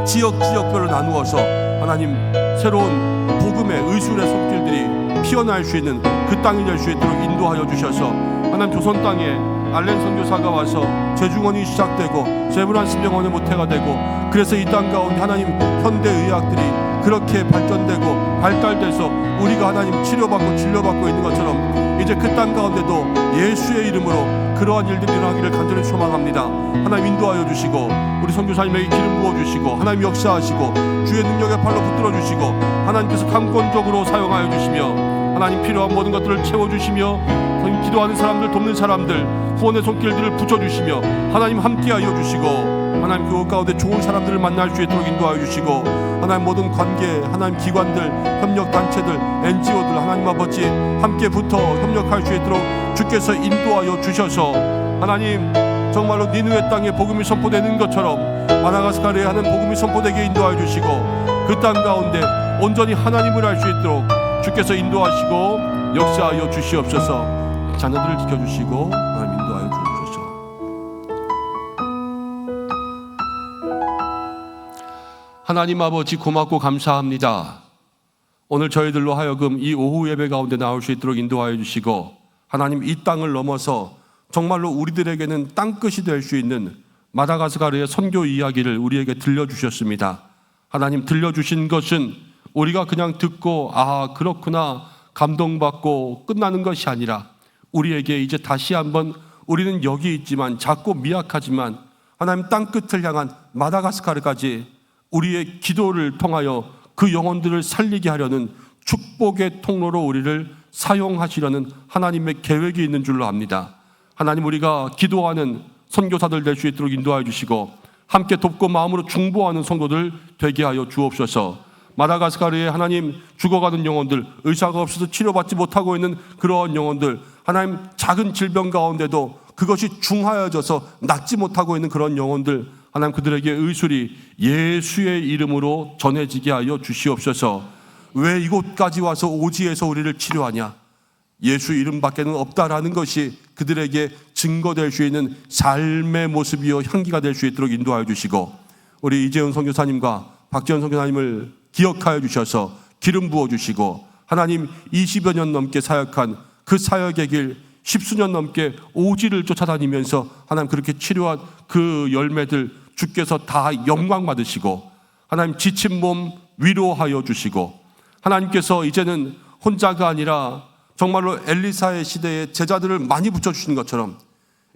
지역별로 나누어서 하나님 새로운 복음의 의술의 손길들이 피어날 수 있는 그 땅이 될 수 있도록 인도하여 주셔서 하나님 조선 땅에 알렌 선교사가 와서 재중원이 시작되고 세브란스병원의 모태가 되고, 그래서 이 땅 가운데 하나님 현대의학들이 그렇게 발전되고 발달돼서 우리가 하나님 치료받고 진료받고 있는 것처럼 이제 그 땅 가운데도 예수의 이름으로 그러한 일들이 일어나기를 간절히 소망합니다. 하나님 인도하여 주시고, 우리 선교사님에게 기름 부어주시고, 하나님 역사하시고, 주의 능력의 팔로 붙들어 주시고, 하나님께서 강권적으로 사용하여 주시며, 하나님 필요한 모든 것들을 채워주시며, 기도하는 사람들, 돕는 사람들, 후원의 손길들을 붙여주시며, 하나님 함께하여 주시고, 하나님 그곳 가운데 좋은 사람들을 만날 수 있도록 인도하여 주시고, 하나님 모든 관계, 하나님 기관들, 협력단체들, NGO들 하나님 아버지 함께 붙어 협력할 수 있도록 주께서 인도하여 주셔서, 하나님 정말로 니느웨 땅에 복음이 선포되는 것처럼 마다가스카르에 하는 복음이 선포되게 인도하여 주시고, 그 땅 가운데 온전히 하나님을 알 수 있도록 주께서 인도하시고 역사하여 주시옵소서. 자녀들을 지켜주시고 하나님 인도하여 주옵소서. 하나님 아버지 고맙고 감사합니다. 오늘 저희들로 하여금 이 오후 예배 가운데 나올 수 있도록 인도하여 주시고, 하나님 이 땅을 넘어서 정말로 우리들에게는 땅끝이 될 수 있는 마다가스카르의 선교 이야기를 우리에게 들려주셨습니다. 하나님 들려주신 것은 우리가 그냥 듣고 아 그렇구나 감동받고 끝나는 것이 아니라, 우리에게 이제 다시 한번 우리는 여기 있지만 작고 미약하지만 하나님 땅끝을 향한 마다가스카르까지 우리의 기도를 통하여 그 영혼들을 살리게 하려는 축복의 통로로 우리를 사용하시려는 하나님의 계획이 있는 줄로 압니다. 하나님 우리가 기도하는 선교사들 될 수 있도록 인도하여 주시고, 함께 돕고 마음으로 중보하는 성도들 되게 하여 주옵소서. 마다가스카르에 하나님 죽어가는 영혼들, 의사가 없어서 치료받지 못하고 있는 그러한 영혼들, 하나님 작은 질병 가운데도 그것이 중하여져서 낫지 못하고 있는 그런 영혼들, 하나님 그들에게 의술이 예수의 이름으로 전해지게 하여 주시옵소서. 왜 이곳까지 와서 오지에서 우리를 치료하냐? 예수 이름밖에는 없다라는 것이 그들에게 증거될 수 있는 삶의 모습이요 향기가 될 수 있도록 인도하여 주시고, 우리 이재훈 선교사님과 박지현 선교사님을 기억하여 주셔서 기름 부어 주시고, 하나님 20여 년 넘게 사역한 그 사역의 길 10수년 넘게 오지를 쫓아다니면서 하나님 그렇게 치료한 그 열매들 주께서 다 영광 받으시고, 하나님 지친 몸 위로하여 주시고, 하나님께서 이제는 혼자가 아니라 정말로 엘리사의 시대에 제자들을 많이 붙여주신 것처럼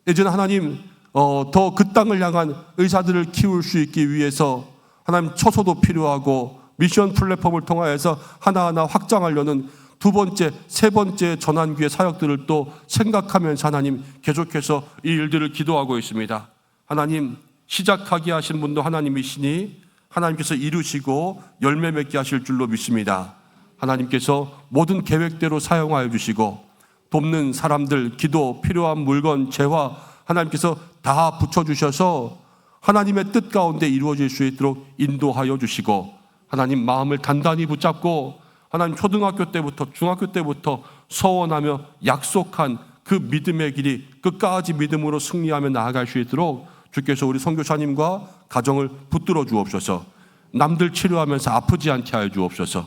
이제는 하나님 더 그 땅을 향한 의사들을 키울 수 있기 위해서 하나님 처소도 필요하고 미션 플랫폼을 통하여서 하나하나 확장하려는 두 번째, 세 번째 전환기의 사역들을 또 생각하면서 하나님 계속해서 이 일들을 기도하고 있습니다. 하나님 시작하게 하신 분도 하나님이시니 하나님께서 이루시고 열매 맺게 하실 줄로 믿습니다. 하나님께서 모든 계획대로 사용하여 주시고, 돕는 사람들, 기도, 필요한 물건, 재화 하나님께서 다 붙여주셔서 하나님의 뜻 가운데 이루어질 수 있도록 인도하여 주시고, 하나님 마음을 단단히 붙잡고 하나님 초등학교 때부터 중학교 때부터 서원하며 약속한 그 믿음의 길이 끝까지 믿음으로 승리하며 나아갈 수 있도록 주께서 우리 선교사님과 가정을 붙들어 주옵소서. 남들 치료하면서 아프지 않게 하여 주옵소서.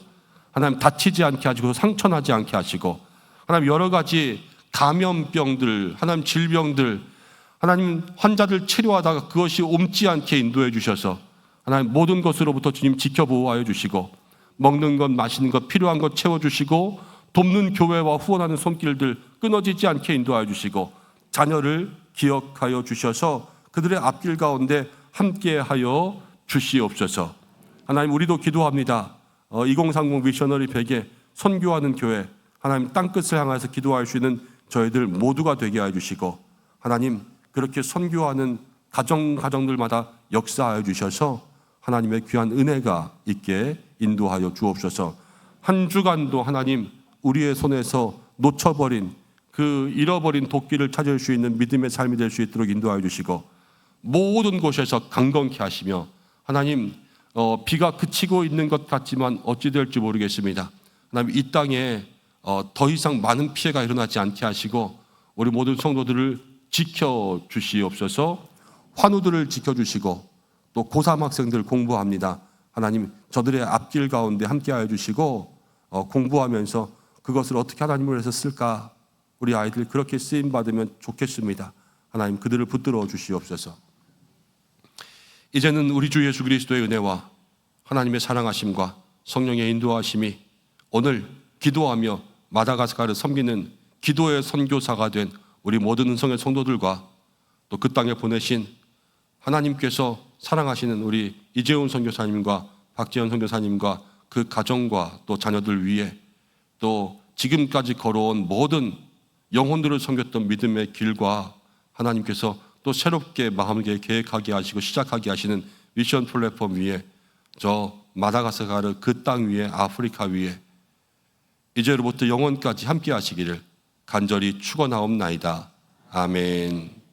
하나님 다치지 않게 하시고 상처나지 않게 하시고, 하나님 여러 가지 감염병들, 하나님 질병들, 하나님 환자들 치료하다가 그것이 옮지 않게 인도해 주셔서 하나님 모든 것으로부터 주님 지켜보호하여 주시고, 먹는 것 마시는 것 필요한 것 채워주시고, 돕는 교회와 후원하는 손길들 끊어지지 않게 인도하여 주시고, 자녀를 기억하여 주셔서 그들의 앞길 가운데 함께하여 주시옵소서. 하나님 우리도 기도합니다. 2030 미셔너리 100에 선교하는 교회, 하나님 땅끝을 향해서 기도할 수 있는 저희들 모두가 되게 하여 주시고, 하나님 그렇게 선교하는 가정들마다 역사하여 주셔서 하나님의 귀한 은혜가 있게 인도하여 주옵소서. 한 주간도 하나님 우리의 손에서 놓쳐버린 그 잃어버린 도끼를 찾을 수 있는 믿음의 삶이 될 수 있도록 인도하여 주시고, 모든 곳에서 강건케 하시며, 하나님 비가 그치고 있는 것 같지만 어찌 될지 모르겠습니다. 하나님 이 땅에 더 이상 많은 피해가 일어나지 않게 하시고, 우리 모든 성도들을 지켜주시옵소서. 환우들을 지켜주시고, 또 고3 학생들 공부합니다. 하나님 저들의 앞길 가운데 함께하여 주시고, 공부하면서 그것을 어떻게 하나님을 위해서 쓸까, 우리 아이들 그렇게 쓰임받으면 좋겠습니다. 하나님 그들을 붙들어 주시옵소서. 이제는 우리 주 예수 그리스도의 은혜와 하나님의 사랑하심과 성령의 인도하심이 오늘 기도하며 마다가스카르를 섬기는 기도의 선교사가 된 우리 모든 은성의 성도들과 또 그 땅에 보내신 하나님께서 사랑하시는 우리 이재훈 선교사님과 박재현 선교사님과 그 가정과 또 자녀들 위해 또 지금까지 걸어온 모든 영혼들을 섬겼던 믿음의 길과 하나님께서 또 새롭게 마음을 계획하게 하시고 시작하게 하시는 미션 플랫폼 위에 저 마다가스카르 그 땅 위에 아프리카 위에 이제로부터 영원까지 함께 하시기를 간절히 축원하옵나이다. 아멘.